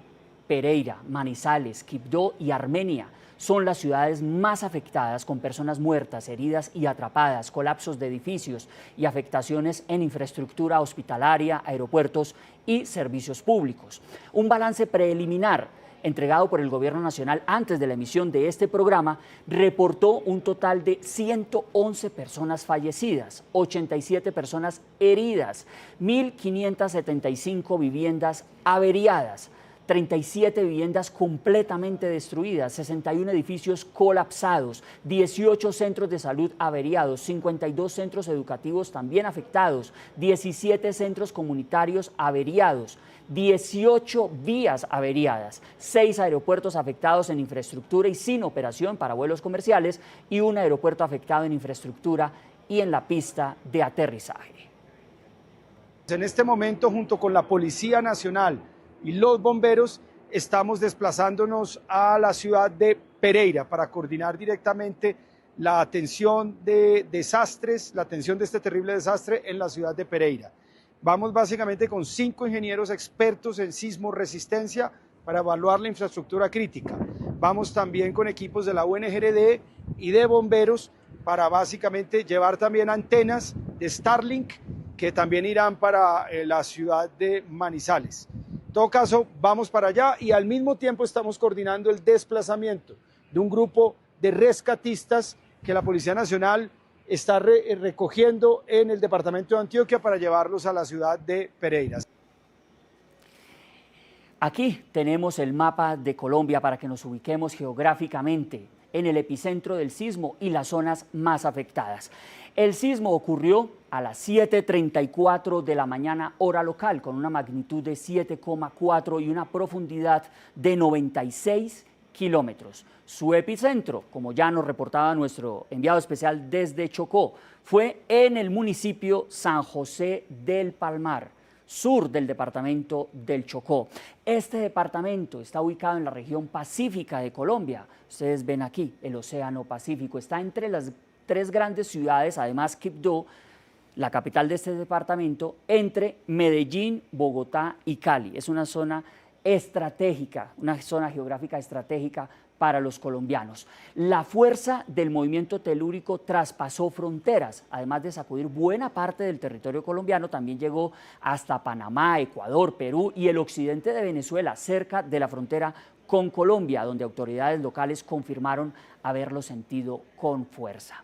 Pereira, Manizales, Quibdó y Armenia son las ciudades más afectadas, con personas muertas, heridas y atrapadas, colapsos de edificios y afectaciones en infraestructura hospitalaria, aeropuertos y servicios públicos. Un balance preliminar entregado por el Gobierno Nacional antes de la emisión de este programa reportó un total de 111 personas fallecidas, 87 personas heridas, 1.575 viviendas averiadas, 37 viviendas completamente destruidas, 61 edificios colapsados, 18 centros de salud averiados, 52 centros educativos también afectados, 17 centros comunitarios averiados, 18 vías averiadas, 6 aeropuertos afectados en infraestructura y sin operación para vuelos comerciales, y un aeropuerto afectado en infraestructura y en la pista de aterrizaje. En este momento, junto con la Policía Nacional y los bomberos, estamos desplazándonos a la ciudad de Pereira para coordinar directamente la atención de desastres, la atención de este terrible desastre en la ciudad de Pereira. Vamos básicamente con 5 ingenieros expertos en sismo resistencia para evaluar la infraestructura crítica. Vamos también con equipos de la UNGRD y de bomberos para básicamente llevar también antenas de Starlink que también irán para la ciudad de Manizales. En todo caso, vamos para allá y al mismo tiempo estamos coordinando el desplazamiento de un grupo de rescatistas que la Policía Nacional está recogiendo en el departamento de Antioquia para llevarlos a la ciudad de Pereira. Aquí tenemos el mapa de Colombia para que nos ubiquemos geográficamente en el epicentro del sismo y las zonas más afectadas. El sismo ocurrió a las 7:34 de la mañana hora local, con una magnitud de 7,4 y una profundidad de 96 kilómetros. Su epicentro, como ya nos reportaba nuestro enviado especial desde Chocó, fue en el municipio San José del Palmar, sur del departamento del Chocó. Este departamento está ubicado en la región pacífica de Colombia. Ustedes ven aquí el Océano Pacífico. Está entre las 3 grandes ciudades, además Quibdó, la capital de este departamento, entre Medellín, Bogotá y Cali. Es una zona estratégica, una zona geográfica estratégica para los colombianos. La fuerza del movimiento telúrico traspasó fronteras, además de sacudir buena parte del territorio colombiano, también llegó hasta Panamá, Ecuador, Perú y el occidente de Venezuela, cerca de la frontera con Colombia, donde autoridades locales confirmaron haberlo sentido con fuerza.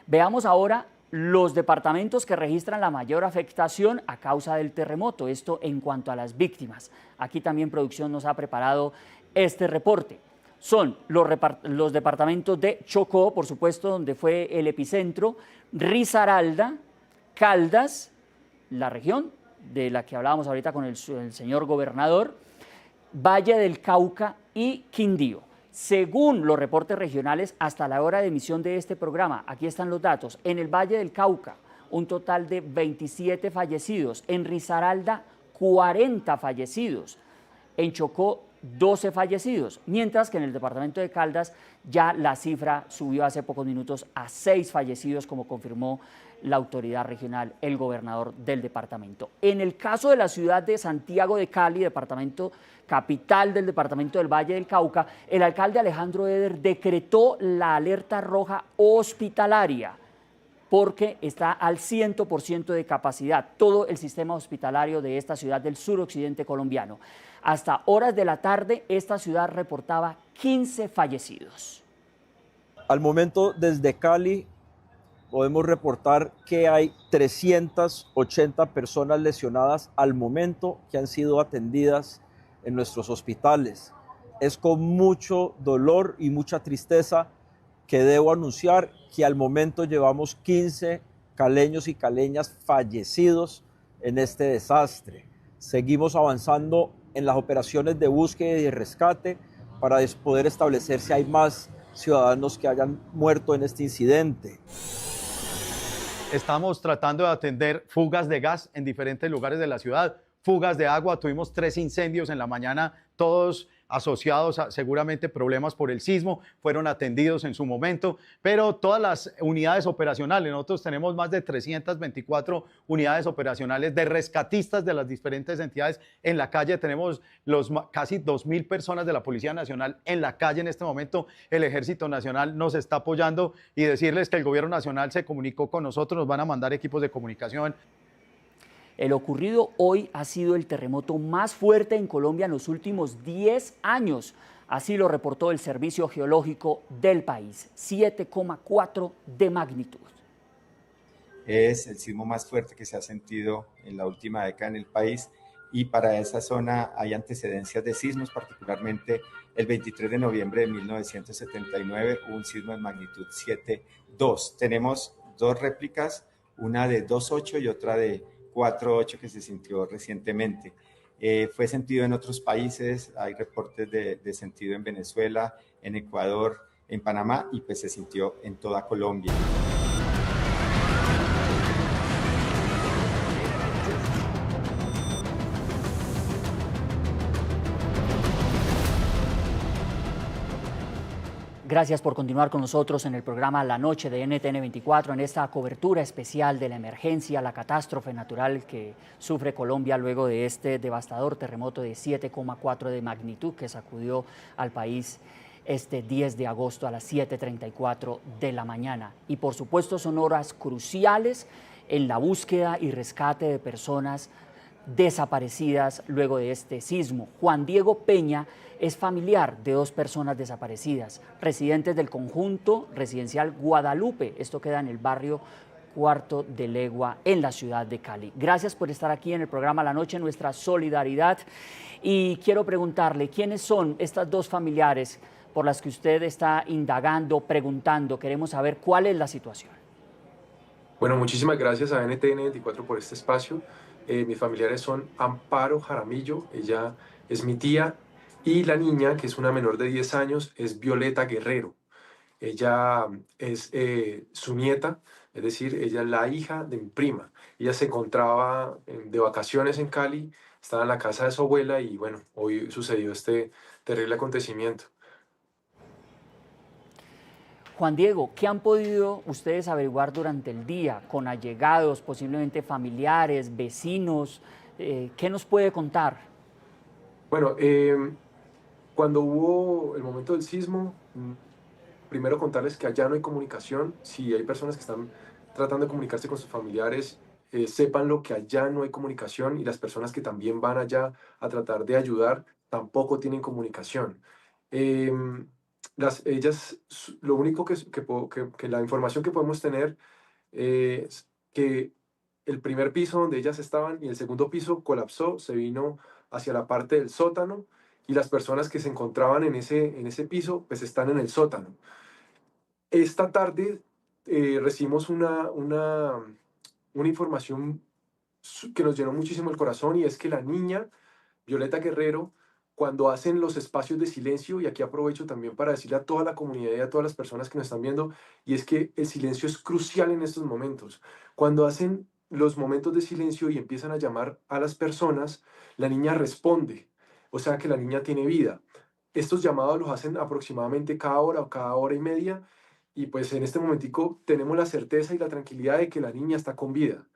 Veamos ahora los departamentos que registran la mayor afectación a causa del terremoto, esto en cuanto a las víctimas. Aquí también producción nos ha preparado este reporte. Son los departamentos de Chocó, por supuesto, donde fue el epicentro, Risaralda, Caldas, la región de la que hablábamos ahorita con el señor gobernador, Valle del Cauca y Quindío. Según los reportes regionales, hasta la hora de emisión de este programa, aquí están los datos, en el Valle del Cauca un total de 27 fallecidos. En Risaralda, 40 fallecidos. En Chocó, 12 fallecidos, mientras que en el departamento de Caldas ya la cifra subió hace pocos minutos a 6 fallecidos, como confirmó la autoridad regional, el gobernador del departamento. En el caso de la ciudad de Santiago de Cali, departamento capital del departamento del Valle del Cauca, el alcalde Alejandro Eder decretó la alerta roja hospitalaria porque está al 100% de capacidad todo el sistema hospitalario de esta ciudad del suroccidente colombiano. Hasta horas de la tarde, esta ciudad reportaba 15 fallecidos. Al momento, desde Cali, podemos reportar que hay 380 personas lesionadas al momento que han sido atendidas en nuestros hospitales. Es con mucho dolor y mucha tristeza que debo anunciar que al momento llevamos 15 caleños y caleñas fallecidos en este desastre. Seguimos avanzando en las operaciones de búsqueda y rescate para poder establecer si hay más ciudadanos que hayan muerto en este incidente. Estamos tratando de atender fugas de gas en diferentes lugares de la ciudad, fugas de agua. Tuvimos 3 incendios en la mañana, todos asociados a seguramente problemas por el sismo, fueron atendidos en su momento, pero todas las unidades operacionales, nosotros tenemos más de 324 unidades operacionales de rescatistas de las diferentes entidades en la calle, tenemos casi 2.000 personas de la Policía Nacional en la calle en este momento, el Ejército Nacional nos está apoyando y decirles que el Gobierno Nacional se comunicó con nosotros, nos van a mandar equipos de comunicación. El ocurrido hoy ha sido el terremoto más fuerte en Colombia en los últimos 10 años. Así lo reportó el Servicio Geológico del país, 7,4 de magnitud. Es el sismo más fuerte que se ha sentido en la última década en el país y para esa zona hay antecedencias de sismos, particularmente el 23 de noviembre de 1979 hubo un sismo de magnitud 7,2. Tenemos 2 réplicas, una de 2,8 y otra de 4,8 que se sintió recientemente. Fue sentido en otros países, hay reportes de sentido en Venezuela, en Ecuador, en Panamá y pues se sintió en toda Colombia. Gracias por continuar con nosotros en el programa La Noche de NTN 24, en esta cobertura especial de la emergencia, la catástrofe natural que sufre Colombia luego de este devastador terremoto de 7,4 de magnitud que sacudió al país este 10 de agosto a las 7:34 de la mañana. Y por supuesto son horas cruciales en la búsqueda y rescate de personas desaparecidas luego de este sismo. Juan Diego Peña es familiar de 2 personas desaparecidas, residentes del conjunto residencial Guadalupe. Esto queda en el barrio Cuarto de Legua, en la ciudad de Cali. Gracias por estar aquí en el programa La Noche, nuestra solidaridad. Y quiero preguntarle, ¿quiénes son estas 2 familiares por las que usted está indagando, preguntando? Queremos saber cuál es la situación. Bueno, muchísimas gracias a NTN 24 por este espacio. Mis familiares son Amparo Jaramillo, ella es mi tía, y la niña, que es una menor de 10 años, es Violeta Guerrero. Ella es su nieta, es decir, ella es la hija de mi prima. Ella se encontraba de vacaciones en Cali, estaba en la casa de su abuela y bueno, hoy sucedió este terrible acontecimiento. Juan Diego, ¿qué han podido ustedes averiguar durante el día con allegados, posiblemente familiares, vecinos? ¿Qué nos puede contar? Bueno, cuando hubo el momento del sismo, primero contarles que allá no hay comunicación. Si hay personas que están tratando de comunicarse con sus familiares, sépanlo que allá no hay comunicación y las personas que también van allá a tratar de ayudar tampoco tienen comunicación. Ellas, lo único que la información que podemos tener es que el primer piso donde ellas estaban y el segundo piso colapsó, se vino hacia la parte del sótano y las personas que se encontraban en ese piso pues están en el sótano. Esta tarde recibimos una información que nos llenó muchísimo el corazón y es que la niña, Violeta Guerrero, cuando hacen los espacios de silencio, y aquí aprovecho también para decirle a toda la comunidad y a todas las personas que nos están viendo, y es que el silencio es crucial en estos momentos. Cuando hacen los momentos de silencio y empiezan a llamar a las personas, la niña responde, o sea que la niña tiene vida. Estos llamados los hacen aproximadamente cada hora o cada hora y media, y pues en este momentico tenemos la certeza y la tranquilidad de que la niña está con vida.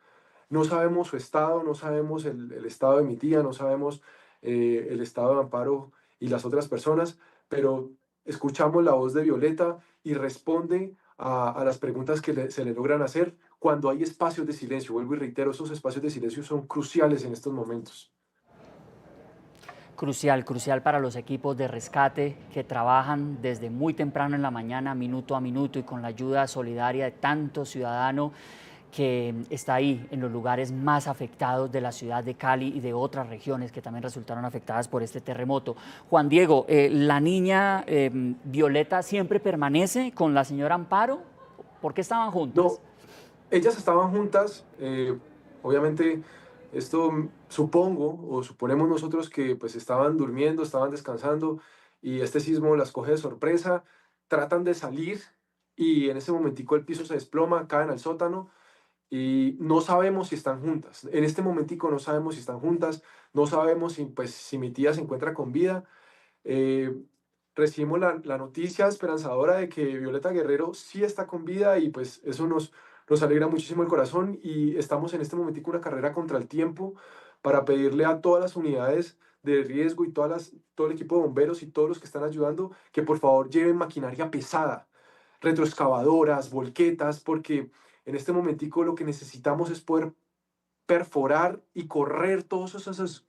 No sabemos su estado, no sabemos el estado de mi tía, no sabemos el estado de Amparo y las otras personas, pero escuchamos la voz de Violeta y responde a las preguntas que se le logran hacer cuando hay espacios de silencio. Vuelvo y reitero, esos espacios de silencio son cruciales en estos momentos. Crucial, crucial para los equipos de rescate que trabajan desde muy temprano en la mañana, minuto a minuto, y con la ayuda solidaria de tanto ciudadano que está ahí en los lugares más afectados de la ciudad de Cali y de otras regiones que también resultaron afectadas por este terremoto. Juan Diego, ¿la niña Violeta siempre permanece con la señora Amparo? ¿Por qué estaban juntas? No, ellas estaban juntas, obviamente esto supongo o suponemos nosotros que pues estaban durmiendo, estaban descansando y este sismo las coge de sorpresa, tratan de salir y en ese momentico el piso se desploma, caen al sótano. Y no sabemos si están juntas. En este momentico no sabemos si están juntas, no sabemos si mi tía se encuentra con vida. Recibimos la noticia esperanzadora de que Violeta Guerrero sí está con vida y pues eso nos alegra muchísimo el corazón y estamos en este momentico una carrera contra el tiempo para pedirle a todas las unidades de riesgo y todo el equipo de bomberos y todos los que están ayudando que por favor lleven maquinaria pesada, retroexcavadoras, volquetas, porque en este momentico lo que necesitamos es poder perforar y correr todos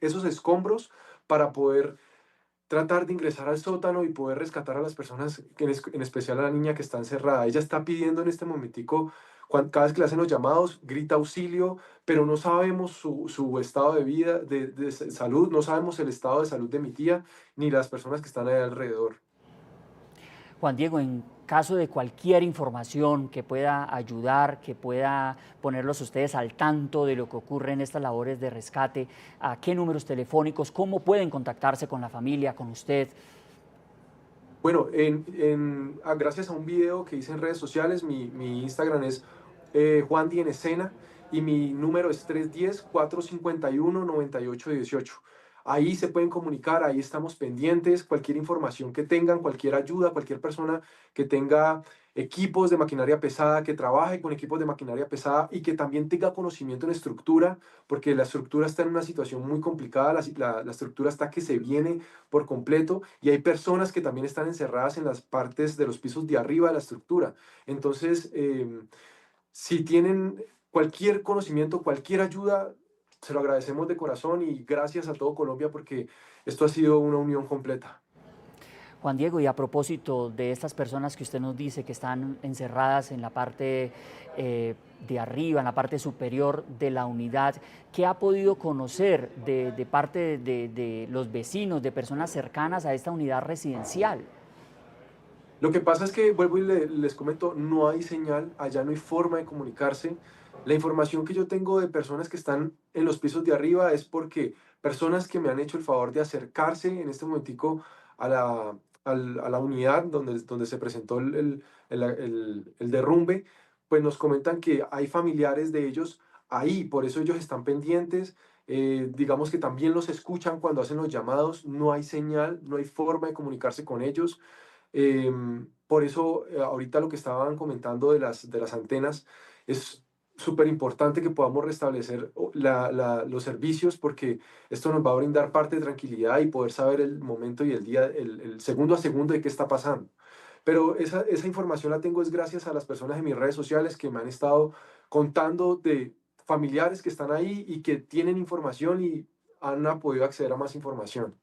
esos escombros para poder tratar de ingresar al sótano y poder rescatar a las personas, en especial a la niña que está encerrada. Ella está pidiendo en este momentico, cada vez que le hacen los llamados, grita auxilio, pero no sabemos su estado de vida, de salud, no sabemos el estado de salud de mi tía, ni las personas que están ahí alrededor. Juan Diego, en caso de cualquier información que pueda ayudar, que pueda ponerlos ustedes al tanto de lo que ocurre en estas labores de rescate, ¿a qué números telefónicos? ¿Cómo pueden contactarse con la familia, con usted? Bueno, gracias a un video que hice en redes sociales, mi Instagram es Juan Di en Escena y mi número es 310-451-9818. Ahí se pueden comunicar, ahí estamos pendientes, cualquier información que tengan, cualquier ayuda, cualquier persona que tenga equipos de maquinaria pesada, que trabaje con equipos de maquinaria pesada y que también tenga conocimiento en estructura, porque la estructura está en una situación muy complicada, la estructura está que se viene por completo y hay personas que también están encerradas en las partes de los pisos de arriba de la estructura. Entonces, si tienen cualquier conocimiento, cualquier ayuda, se lo agradecemos de corazón y gracias a todo Colombia porque esto ha sido una unión completa. Juan Diego, y a propósito de estas personas que usted nos dice que están encerradas en la parte de arriba, en la parte superior de la unidad, ¿qué ha podido conocer de parte de los vecinos, de personas cercanas a esta unidad residencial? Lo que pasa es que, vuelvo y les comento, no hay señal, allá no hay forma de comunicarse. La información que yo tengo de personas que están en los pisos de arriba es porque personas que me han hecho el favor de acercarse en este momentico a la unidad donde se presentó el derrumbe, pues nos comentan que hay familiares de ellos ahí, por eso ellos están pendientes, digamos que también los escuchan cuando hacen los llamados, no hay señal, no hay forma de comunicarse con ellos. Por eso ahorita lo que estaban comentando de las antenas es súper importante que podamos restablecer los servicios porque esto nos va a brindar parte de tranquilidad y poder saber el momento y el día, el segundo a segundo de qué está pasando. Pero esa información la tengo es gracias a las personas en mis redes sociales que me han estado contando de familiares que están ahí y que tienen información y han podido acceder a más información.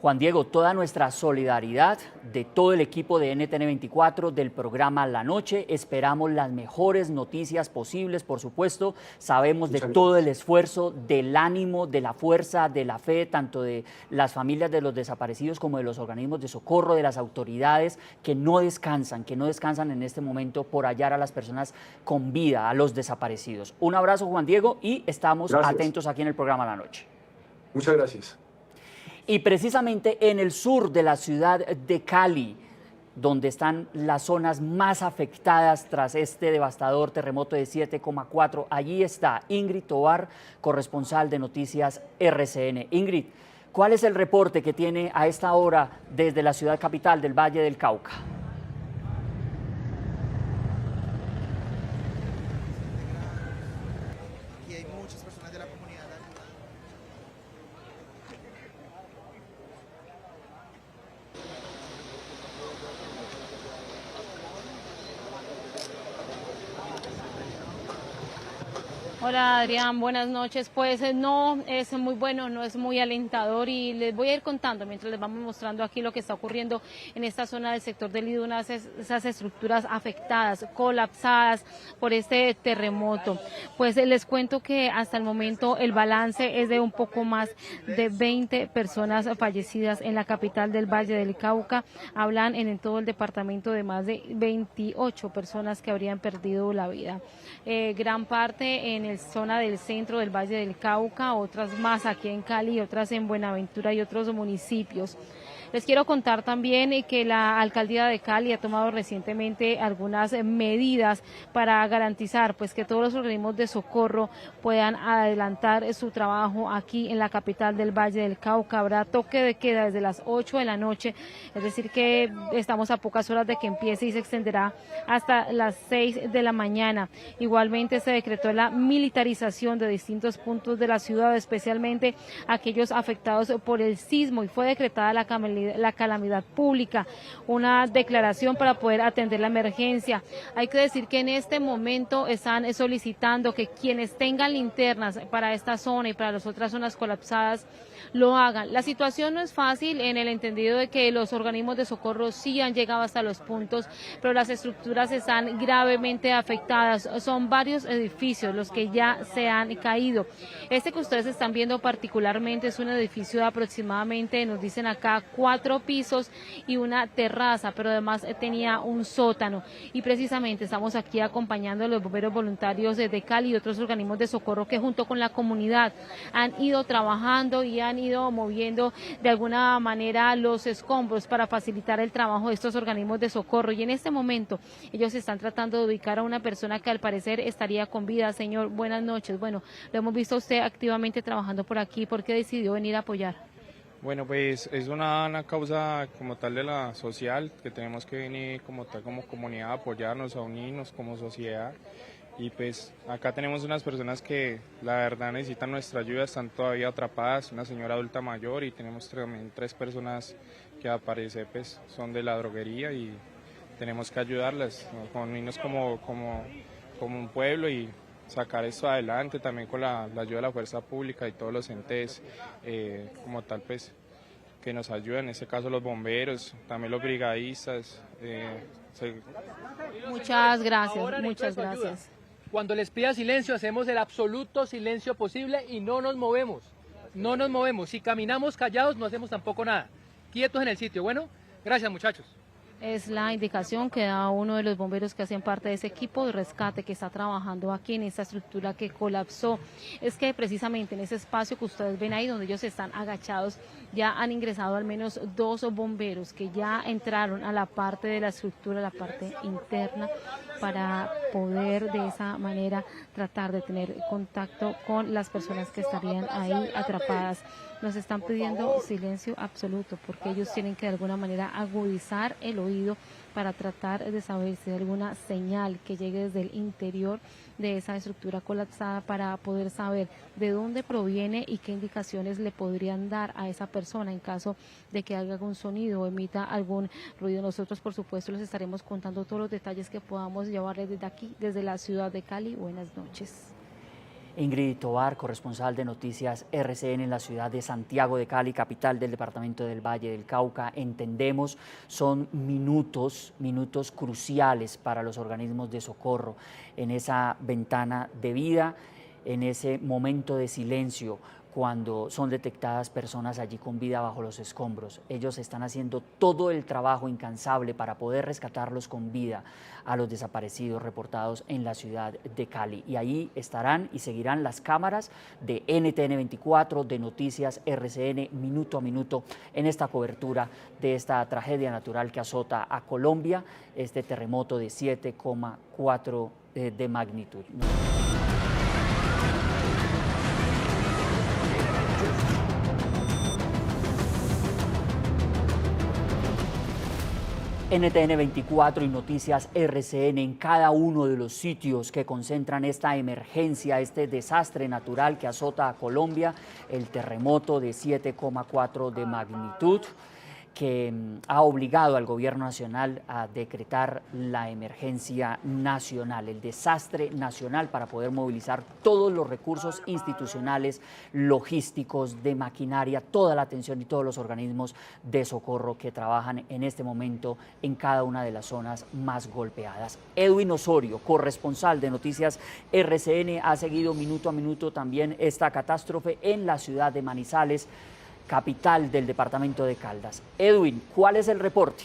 Juan Diego, toda nuestra solidaridad de todo el equipo de NTN 24, del programa La Noche. Esperamos las mejores noticias posibles, por supuesto. Sabemos de todo el esfuerzo, del ánimo, de la fuerza, de la fe, tanto de las familias de los desaparecidos como de los organismos de socorro, de las autoridades que no descansan en este momento por hallar a las personas con vida, a los desaparecidos. Un abrazo, Juan Diego, y estamos atentos aquí en el programa La Noche. Muchas gracias. Y precisamente en el sur de la ciudad de Cali, donde están las zonas más afectadas tras este devastador terremoto de 7,4. Allí está Ingrid Tovar, corresponsal de Noticias RCN. Ingrid, ¿cuál es el reporte que tiene a esta hora desde la ciudad capital del Valle del Cauca? Hola Adrián, buenas noches. Pues no es muy bueno, no es muy alentador y les voy a ir contando mientras les vamos mostrando aquí lo que está ocurriendo en esta zona del sector del Lido, esas estructuras afectadas, colapsadas por este terremoto. Pues les cuento que hasta el momento el balance es de un poco más de 20 personas fallecidas en la capital del Valle del Cauca. Hablan en todo el departamento de más de 28 personas que habrían perdido la vida. Gran parte en la zona del centro del Valle del Cauca, otras más aquí en Cali, otras en Buenaventura y otros municipios. Les quiero contar también que la alcaldía de Cali ha tomado recientemente algunas medidas para garantizar pues que todos los organismos de socorro puedan adelantar su trabajo aquí en la capital del Valle del Cauca. Habrá toque de queda desde las 8 de la noche, es decir que estamos a pocas horas de que empiece y se extenderá hasta las 6 de la mañana. Igualmente se decretó la militarización de distintos puntos de la ciudad, especialmente aquellos afectados por el sismo, y fue decretada la calamidad pública, una declaración para poder atender la emergencia. Hay que decir que en este momento están solicitando que quienes tengan linternas para esta zona y para las otras zonas colapsadas lo hagan. La situación no es fácil en el entendido de que los organismos de socorro sí han llegado hasta los puntos, pero las estructuras están gravemente afectadas. Son varios edificios los que ya se han caído. Este que ustedes están viendo particularmente es un edificio de aproximadamente, nos dicen acá, 4 pisos y una terraza, pero además tenía un sótano. Y precisamente estamos aquí acompañando a los bomberos voluntarios de Cali y otros organismos de socorro que junto con la comunidad han ido trabajando y han ido moviendo de alguna manera los escombros para facilitar el trabajo de estos organismos de socorro. Y en este momento ellos están tratando de ubicar a una persona que al parecer estaría con vida. Señor, buenas noches. Bueno, lo hemos visto a usted activamente trabajando por aquí. ¿Por qué decidió venir a apoyar? Bueno, pues es una causa como tal de la social, que tenemos que venir como tal, como comunidad, a apoyarnos, a unirnos como sociedad. Y pues acá tenemos unas personas que la verdad necesitan nuestra ayuda, están todavía atrapadas, una señora adulta mayor, y tenemos también 3 personas que al parecer pues son de la droguería y tenemos que ayudarlas, ¿no? Unirnos como un pueblo y sacar esto adelante también con la ayuda de la fuerza pública y todos los entes como tal pues que nos ayudan, en este caso los bomberos, también los brigadistas. Muchas gracias, muchas gracias. Cuando les pida silencio, hacemos el absoluto silencio posible y no nos movemos. No nos movemos. Si caminamos callados, no hacemos tampoco nada. Quietos en el sitio. Bueno, gracias muchachos. Es la indicación que da uno de los bomberos que hacen parte de ese equipo de rescate que está trabajando aquí en esta estructura que colapsó. Es que precisamente en ese espacio que ustedes ven ahí donde ellos están agachados, ya han ingresado al menos 2 bomberos que ya entraron a la parte de la estructura, la parte interna, para poder de esa manera tratar de tener contacto con las personas que estarían ahí atrapadas. Nos están pidiendo silencio absoluto porque ellos tienen que de alguna manera agudizar el oído para tratar de saber si hay alguna señal que llegue desde el interior de esa estructura colapsada para poder saber de dónde proviene y qué indicaciones le podrían dar a esa persona en caso de que haga algún sonido o emita algún ruido. Nosotros, por supuesto, les estaremos contando todos los detalles que podamos llevarles desde aquí, desde la ciudad de Cali. Buenas noches. Ingrid Tovar, corresponsal de Noticias RCN en la ciudad de Santiago de Cali, capital del departamento del Valle del Cauca. Entendemos, son minutos cruciales para los organismos de socorro en esa ventana de vida. en ese momento de silencio cuando son detectadas personas allí con vida bajo los escombros. Ellos están haciendo todo el trabajo incansable para poder rescatarlos con vida a los desaparecidos reportados en la ciudad de Cali. Y ahí estarán y seguirán las cámaras de NTN 24, de Noticias RCN, minuto a minuto, en esta cobertura de esta tragedia natural que azota a Colombia, este terremoto de 7,4 de magnitud. NTN 24 y Noticias RCN en cada uno de los sitios que concentran esta emergencia, este desastre natural que azota a Colombia, el terremoto de 7,4 de magnitud, que ha obligado al gobierno nacional a decretar la emergencia nacional, el desastre nacional, para poder movilizar todos los recursos institucionales, logísticos, de maquinaria, toda la atención y todos los organismos de socorro que trabajan en este momento en cada una de las zonas más golpeadas. Edwin Osorio, corresponsal de Noticias RCN, ha seguido minuto a minuto también esta catástrofe en la ciudad de Manizales, capital del departamento de Caldas. Edwin, ¿cuál es el reporte?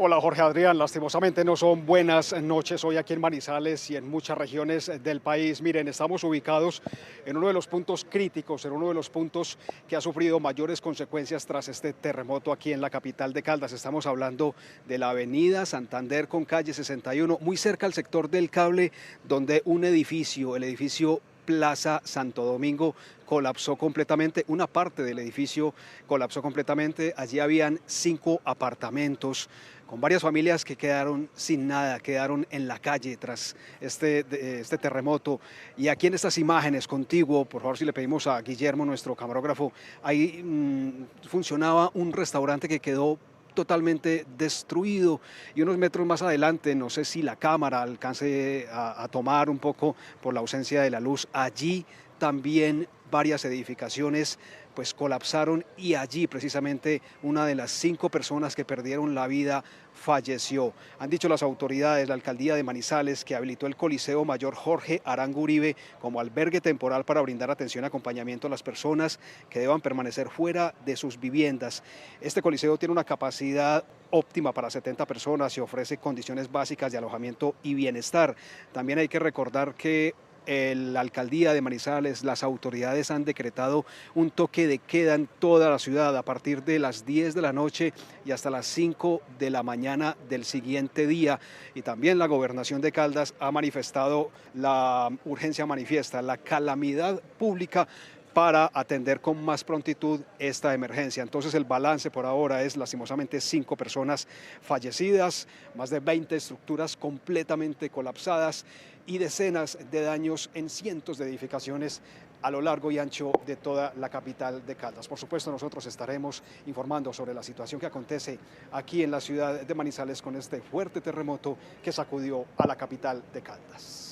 Hola Jorge Adrián, lastimosamente no son buenas noches hoy aquí en Manizales y en muchas regiones del país. Miren, estamos ubicados en uno de los puntos críticos, en uno de los puntos que ha sufrido mayores consecuencias tras este terremoto aquí en la capital de Caldas. Estamos hablando de la avenida Santander con calle 61, muy cerca al sector del Cable, donde un edificio, el edificio Plaza Santo Domingo, colapsó completamente. Una parte del edificio colapsó completamente. Allí habían 5 apartamentos con varias familias que quedaron sin nada, quedaron en la calle tras este terremoto. Y aquí en estas imágenes contigo, por favor, si le pedimos a Guillermo, nuestro camarógrafo, ahí funcionaba un restaurante que quedó totalmente destruido, y unos metros más adelante, no sé si la cámara alcance a tomar un poco por la ausencia de la luz, allí también varias edificaciones pues colapsaron, y allí precisamente una de las 5 personas que perdieron la vida falleció. Han dicho las autoridades, la alcaldía de Manizales, que habilitó el Coliseo Mayor Jorge Arango Uribe como albergue temporal para brindar atención y acompañamiento a las personas que deban permanecer fuera de sus viviendas. Este coliseo tiene una capacidad óptima para 70 personas y ofrece condiciones básicas de alojamiento y bienestar. También hay que recordar que la alcaldía de Manizales, las autoridades han decretado un toque de queda en toda la ciudad a partir de las 10 de la noche y hasta las 5 de la mañana del siguiente día. Y también la gobernación de Caldas ha manifestado la urgencia manifiesta, la calamidad pública, para atender con más prontitud esta emergencia. Entonces el balance por ahora es lastimosamente 5 personas fallecidas, más de 20 estructuras completamente colapsadas y decenas de daños en cientos de edificaciones a lo largo y ancho de toda la capital de Caldas. Por supuesto, nosotros estaremos informando sobre la situación que acontece aquí en la ciudad de Manizales con este fuerte terremoto que sacudió a la capital de Caldas.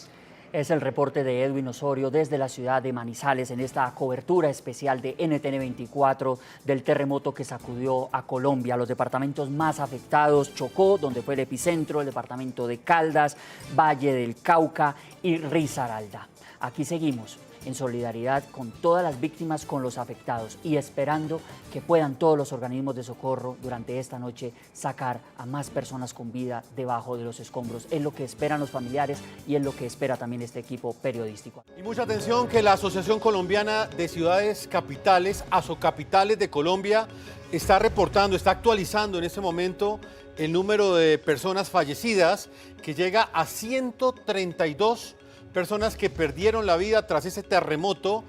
Es el reporte de Edwin Osorio desde la ciudad de Manizales en esta cobertura especial de NTN 24 del terremoto que sacudió a Colombia. Los departamentos más afectados: Chocó, donde fue el epicentro, el departamento de Caldas, Valle del Cauca y Risaralda. Aquí seguimos en solidaridad con todas las víctimas, con los afectados, y esperando que puedan todos los organismos de socorro durante esta noche sacar a más personas con vida debajo de los escombros. Es lo que esperan los familiares y es lo que espera también este equipo periodístico. Y mucha atención, que la Asociación Colombiana de Ciudades Capitales, Asocapitales de Colombia, está reportando, está actualizando en este momento el número de personas fallecidas, que llega a 132 personas que perdieron la vida tras ese terremoto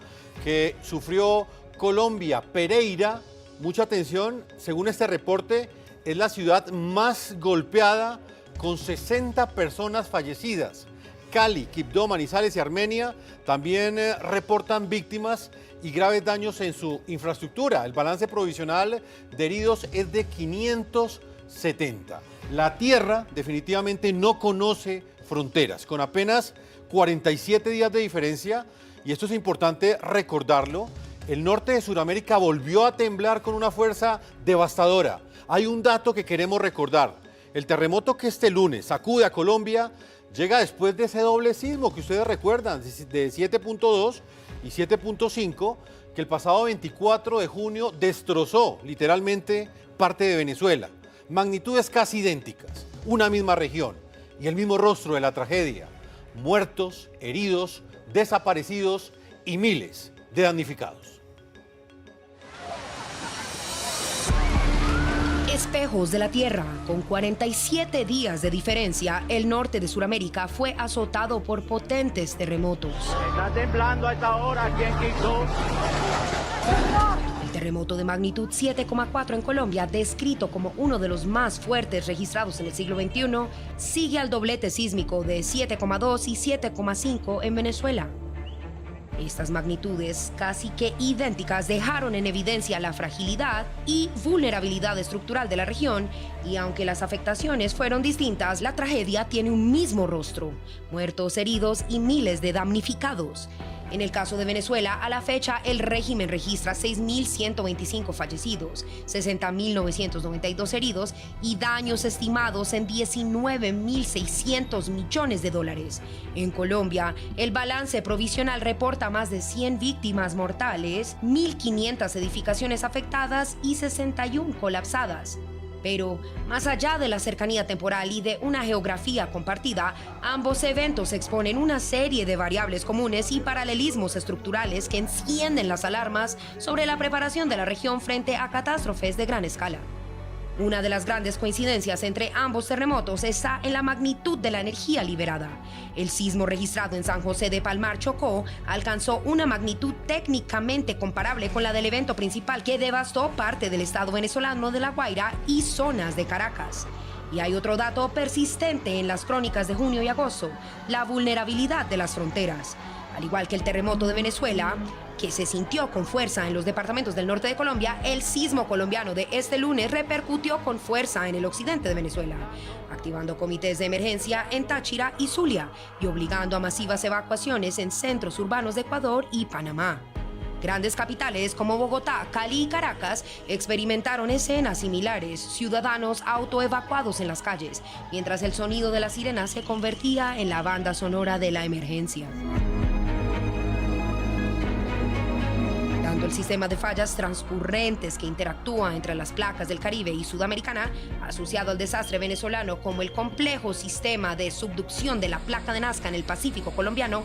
que sufrió Colombia. Pereira, mucha atención, según este reporte, es la ciudad más golpeada, con 60 personas fallecidas. Cali, Quibdó, Manizales y Armenia también reportan víctimas y graves daños en su infraestructura. El balance provisional de heridos es de 570. La tierra definitivamente no conoce fronteras, con apenas 47 días de diferencia, y esto es importante recordarlo. el norte de Sudamérica volvió a temblar con una fuerza devastadora. Hay un dato que queremos recordar. El terremoto que este lunes sacude a Colombia llega después de ese doble sismo que ustedes recuerdan, de 7.2 y 7.5, que el pasado 24 de junio destrozó literalmente parte de Venezuela. Magnitudes casi idénticas, una misma región y el mismo rostro de la tragedia. Muertos, heridos, desaparecidos y miles de damnificados. Espejos de la Tierra. Con 47 días de diferencia, el norte de Sudamérica fue azotado por potentes terremotos. Está temblando a esta hora aquí en Quito. El terremoto de magnitud 7,4 en Colombia, descrito como uno de los más fuertes registrados en el siglo XXI, sigue al doblete sísmico de 7,2 y 7,5 en Venezuela. Estas magnitudes, casi que idénticas, dejaron en evidencia la fragilidad y vulnerabilidad estructural de la región, y aunque las afectaciones fueron distintas, la tragedia tiene un mismo rostro: muertos, heridos y miles de damnificados. En el caso de Venezuela, a la fecha, el régimen registra 6.125 fallecidos, 60.992 heridos y daños estimados en 19.600 millones de dólares. En Colombia, el balance provisional reporta más de 100 víctimas mortales, 1.500 edificaciones afectadas y 61 colapsadas. Pero, más allá de la cercanía temporal y de una geografía compartida, ambos eventos exponen una serie de variables comunes y paralelismos estructurales que encienden las alarmas sobre la preparación de la región frente a catástrofes de gran escala. Una de las grandes coincidencias entre ambos terremotos está en la magnitud de la energía liberada. El sismo registrado en San José de Palmar, Chocó, alcanzó una magnitud técnicamente comparable con la del evento principal que devastó parte del estado venezolano de La Guaira y zonas de Caracas. Y hay otro dato persistente en las crónicas de junio y agosto: la vulnerabilidad de las fronteras. Al igual que el terremoto de Venezuela, que se sintió con fuerza en los departamentos del norte de Colombia, el sismo colombiano de este lunes repercutió con fuerza en el occidente de Venezuela, activando comités de emergencia en Táchira y Zulia y obligando a masivas evacuaciones en centros urbanos de Ecuador y Panamá. Grandes capitales como Bogotá, Cali y Caracas experimentaron escenas similares: ciudadanos autoevacuados en las calles, mientras el sonido de la sirena se convertía en la banda sonora de la emergencia. El sistema de fallas transcurrentes que interactúa entre las placas del Caribe y Sudamericana, asociado al desastre venezolano como el complejo sistema de subducción de la placa de Nazca en el Pacífico colombiano,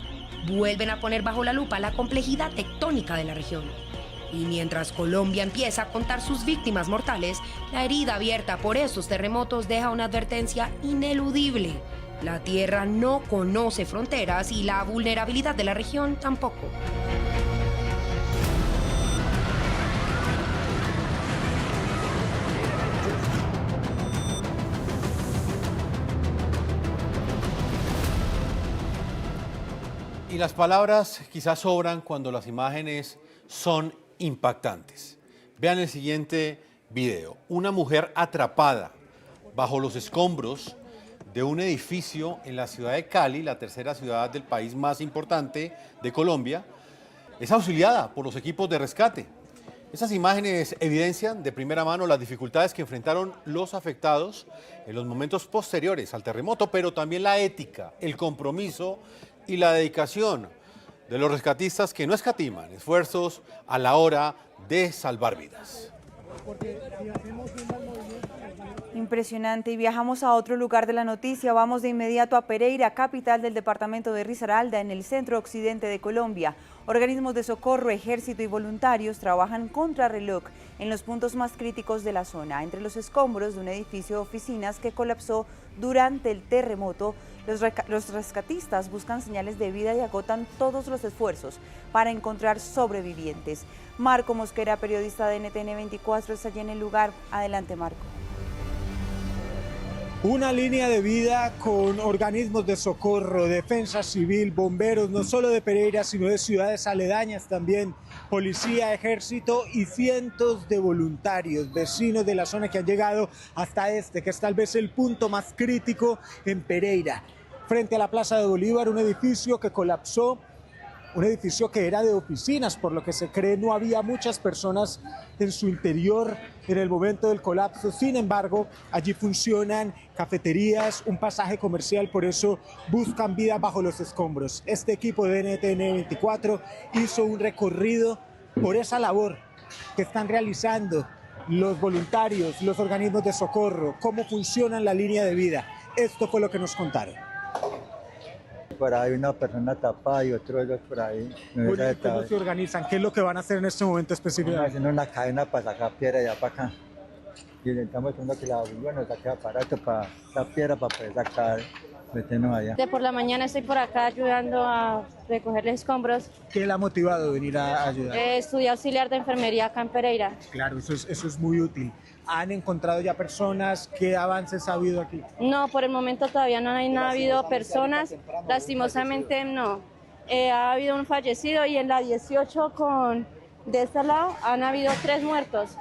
vuelven a poner bajo la lupa la complejidad tectónica de la región. Y mientras Colombia empieza a contar sus víctimas mortales, la herida abierta por estos terremotos deja una advertencia ineludible: la tierra no conoce fronteras y la vulnerabilidad de la región tampoco. Y las palabras quizás sobran cuando las imágenes son impactantes. Vean el siguiente video. Una mujer atrapada bajo los escombros de un edificio en la ciudad de Cali, la tercera ciudad del país más importante de Colombia, es auxiliada por los equipos de rescate. Esas imágenes evidencian de primera mano las dificultades que enfrentaron los afectados en los momentos posteriores al terremoto, pero también la ética, el compromiso y la dedicación de los rescatistas, que no escatiman esfuerzos a la hora de salvar vidas. Impresionante. Y viajamos a otro lugar de la noticia. Vamos de inmediato a Pereira, capital del departamento de Risaralda, en el centro occidente de Colombia. Organismos de socorro, ejército y voluntarios trabajan contrarreloj en los puntos más críticos de la zona. Entre los escombros de un edificio de oficinas que colapsó durante el terremoto, los rescatistas buscan señales de vida y agotan todos los esfuerzos para encontrar sobrevivientes. Marco Mosquera, periodista de NTN 24, está allí en el lugar. Adelante, Marco. Una línea de vida con organismos de socorro, defensa civil, bomberos, no solo de Pereira, sino de ciudades aledañas también, policía, ejército y cientos de voluntarios, vecinos de la zona que han llegado hasta que es tal vez el punto más crítico en Pereira. Frente a la Plaza de Bolívar, un edificio que colapsó un edificio que era de oficinas, por lo que se cree no había muchas personas en su interior en el momento del colapso. Sin embargo, allí funcionan cafeterías, un pasaje comercial, por eso buscan vida bajo los escombros. Este equipo de NTN 24 hizo un recorrido por esa labor que están realizando los voluntarios, los organismos de socorro, cómo funciona la línea de vida. Esto fue lo que nos contaron. Por ahí una persona tapada y otros dos por ahí. ¿Cómo se organizan? ¿Qué es lo que van a hacer en este momento específicamente? Haciendo una cadena para sacar piedra de allá para acá. Y intentamos haciendo que la bomba nos saque aparato para la piedra para poder sacar, meternos allá. Por la mañana estoy por acá ayudando a recoger los escombros. ¿Qué le ha motivado a venir a ayudar? Estudié auxiliar de enfermería acá en Pereira. Claro, eso es muy útil. ¿Han encontrado ya personas? ¿Qué avances ha habido aquí? No, por el momento todavía no hay nada, ha habido personas, lastimosamente no. Ha habido un fallecido y en la 18 de este lado han habido 3 muertos.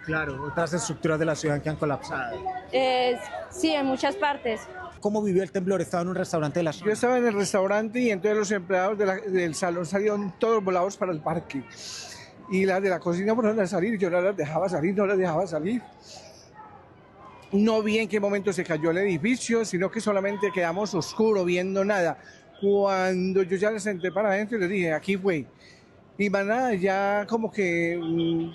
Claro, otras estructuras de la ciudad que han colapsado. Sí, en muchas partes. ¿Cómo vivió el temblor? ¿Estaba en un restaurante de la zona? Yo estaba en el restaurante y entonces los empleados del salón salieron todos volados para el parque. Y las de la cocina por no salir, yo no las dejaba salir. No vi en qué momento se cayó el edificio, sino que solamente quedamos oscuros, viendo nada. Cuando yo ya les senté para adentro y les dije, aquí fue. Y nada, ya como que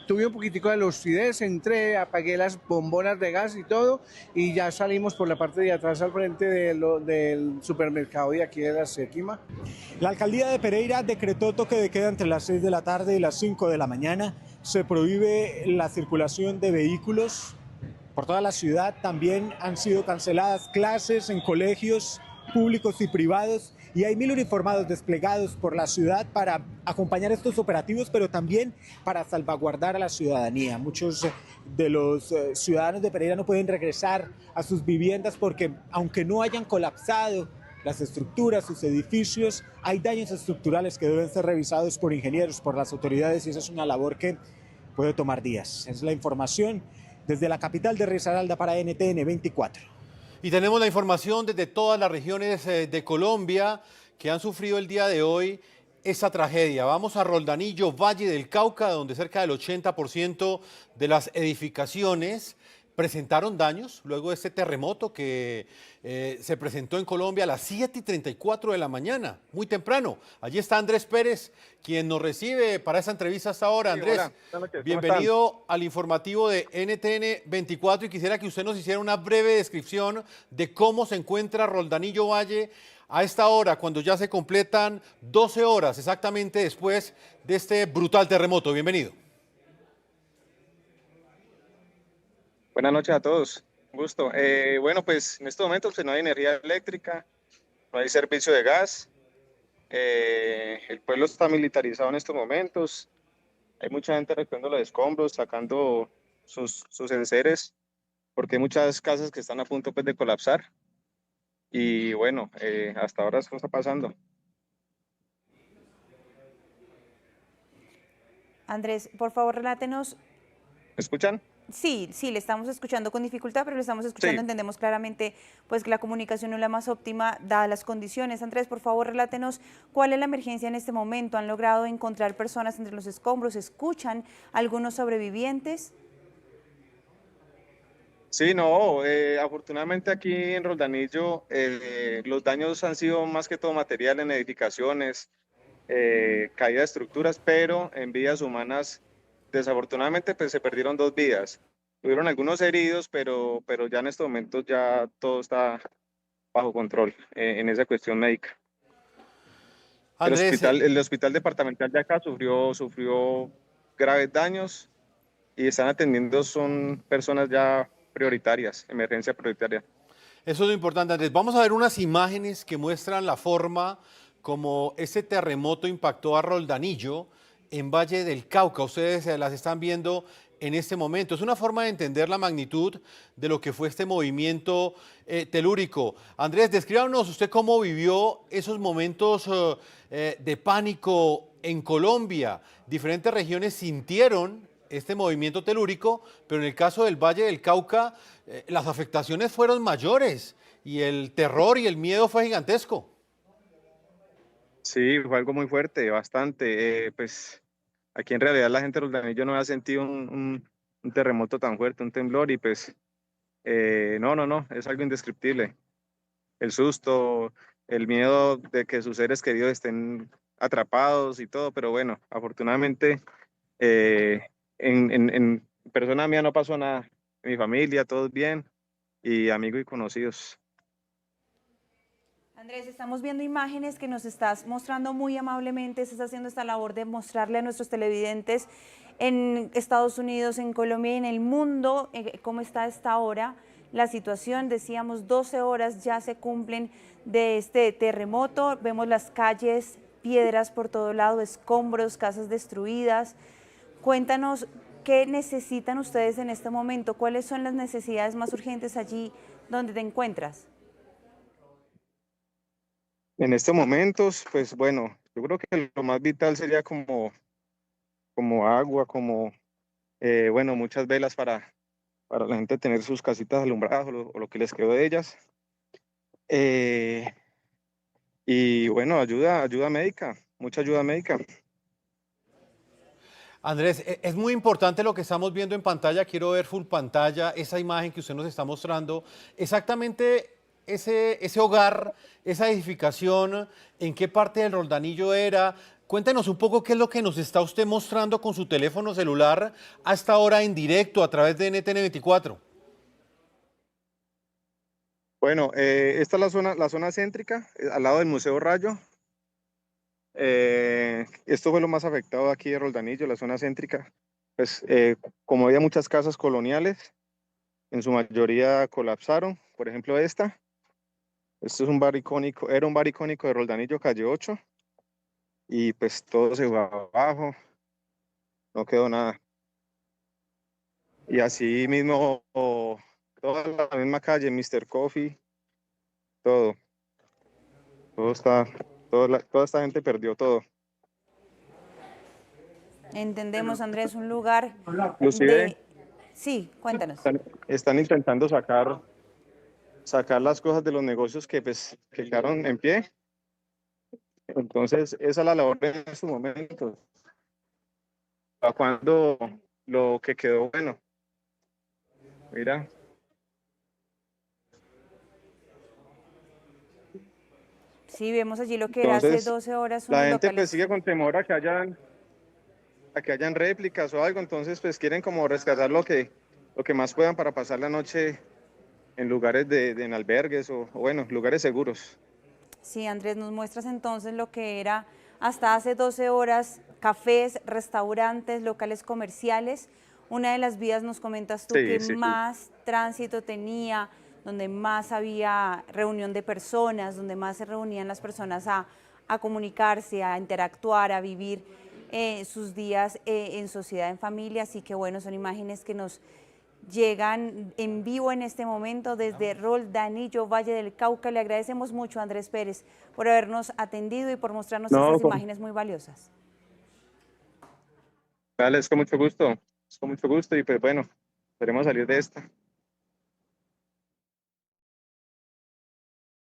tuve un poquitico de lucidez, entré, apagué las bombonas de gas y todo, y ya salimos por la parte de atrás al frente del supermercado de aquí de la Séptima. La alcaldía de Pereira decretó toque de queda entre las 6 de la tarde y las 5 de la mañana. Se prohíbe la circulación de vehículos por toda la ciudad. También han sido canceladas clases en colegios públicos y privados. Y hay 1000 uniformados desplegados por la ciudad para acompañar estos operativos, pero también para salvaguardar a la ciudadanía. Muchos de los ciudadanos de Pereira no pueden regresar a sus viviendas porque, aunque no hayan colapsado las estructuras, sus edificios, hay daños estructurales que deben ser revisados por ingenieros, por las autoridades, y esa es una labor que puede tomar días. Es la información desde la capital de Risaralda para NTN 24. Y tenemos la información desde todas las regiones de Colombia que han sufrido el día de hoy esa tragedia. Vamos a Roldanillo, Valle del Cauca, donde cerca del 80% de las edificaciones presentaron daños luego de este terremoto que se presentó en Colombia a las 7:34 de la mañana, muy temprano. Allí está Andrés Pérez, quien nos recibe para esta entrevista hasta ahora. Sí, Andrés, hola. bienvenido al informativo de NTN 24 y quisiera que usted nos hiciera una breve descripción de cómo se encuentra Roldanillo Valle a esta hora, cuando ya se completan 12 horas exactamente después de este brutal terremoto. Bienvenido. Buenas noches a todos, un gusto. Bueno, pues en este momento no hay energía eléctrica, no hay servicio de gas, el pueblo está militarizado en estos momentos, hay mucha gente recogiendo los escombros, sacando sus enseres, porque hay muchas casas que están a punto pues, de colapsar. Y bueno, hasta ahora eso está pasando. Andrés, por favor, relátenos. ¿Me escuchan? Sí, le estamos escuchando con dificultad, pero lo estamos escuchando, sí. Entendemos claramente pues, que la comunicación no es la más óptima dadas las condiciones. Andrés, por favor, relátenos cuál es la emergencia en este momento. ¿Han logrado encontrar personas entre los escombros? ¿Escuchan algunos sobrevivientes? Sí, no, afortunadamente aquí en Roldanillo los daños han sido más que todo material en edificaciones, caída de estructuras, pero en vidas humanas desafortunadamente pues se perdieron 2 vidas. Tuvieron algunos heridos, pero ya en estos momentos ya todo está bajo control en esa cuestión médica. Andrés, el hospital departamental de acá sufrió graves daños y están atendiendo, son personas ya prioritarias, emergencia prioritaria. Eso es lo importante, Andrés. Vamos a ver unas imágenes que muestran la forma como ese terremoto impactó a Roldanillo en Valle del Cauca. Ustedes las están viendo en este momento. Es una forma de entender la magnitud de lo que fue este movimiento telúrico. Andrés, descríbanos usted cómo vivió esos momentos de pánico en Colombia. Diferentes regiones sintieron este movimiento telúrico, pero en el caso del Valle del Cauca, las afectaciones fueron mayores y el terror y el miedo fue gigantesco. Sí, fue algo muy fuerte, bastante. Pues aquí en realidad la gente de Roldanillo no había sentido un terremoto tan fuerte, un temblor, y pues no, es algo indescriptible. El susto, el miedo de que sus seres queridos estén atrapados y todo, pero bueno, afortunadamente eh, en persona mía no pasó nada. En mi familia, todos bien, y amigos y conocidos. Andrés, estamos viendo imágenes que nos estás mostrando muy amablemente, estás haciendo esta labor de mostrarle a nuestros televidentes en Estados Unidos, en Colombia y en el mundo cómo está a esta hora la situación. Decíamos 12 horas ya se cumplen de este terremoto, vemos las calles, piedras por todo lado, escombros, casas destruidas. Cuéntanos qué necesitan ustedes en este momento, cuáles son las necesidades más urgentes allí donde te encuentras. En estos momentos, pues bueno, yo creo que lo más vital sería como agua, bueno, muchas velas para la gente tener sus casitas alumbradas o lo que les quedó de ellas. Y bueno, ayuda médica, mucha ayuda médica. Andrés, es muy importante lo que estamos viendo en pantalla. Quiero ver full pantalla, esa imagen que usted nos está mostrando. Exactamente ese hogar, esa edificación, ¿en qué parte del Roldanillo era? Cuéntenos un poco qué es lo que nos está usted mostrando con su teléfono celular hasta ahora en directo a través de NTN 24. Bueno, esta es la zona céntrica, al lado del Museo Rayo. Esto fue lo más afectado aquí de Roldanillo, la zona céntrica. Pues como había muchas casas coloniales, en su mayoría colapsaron. Por ejemplo, esto es un bar icónico, era un bar icónico de Roldanillo, calle 8, y pues todo se fue abajo, no quedó nada. Y así mismo, toda la misma calle, Mr. Coffee, todo está, toda esta gente perdió todo. Entendemos, Andrés, un lugar Inclusive, Sí, cuéntanos. están intentando sacar las cosas de los negocios que quedaron en pie. Entonces, esa es la labor en estos momentos. ¿A cuándo lo que quedó bueno? Mira. Sí, vemos allí lo que era hace 12 horas. La gente pues sigue con temor a que hayan réplicas o algo, entonces pues quieren como rescatar lo que más puedan para pasar la noche en lugares en albergues o bueno, lugares seguros. Sí, Andrés, nos muestras entonces lo que era hasta hace 12 horas, cafés, restaurantes, locales comerciales. Una de las vías, nos comentas tú, que más tránsito tenía, donde más había reunión de personas, donde más se reunían las personas a comunicarse, a interactuar, a vivir sus días en sociedad, en familia. Así que bueno, son imágenes que nos llegan en vivo en este momento desde Roldanillo, Valle del Cauca. Le agradecemos mucho a Andrés Pérez por habernos atendido y por mostrarnos estas imágenes muy valiosas. Dale, es con mucho gusto y pues bueno, esperemos salir de esta.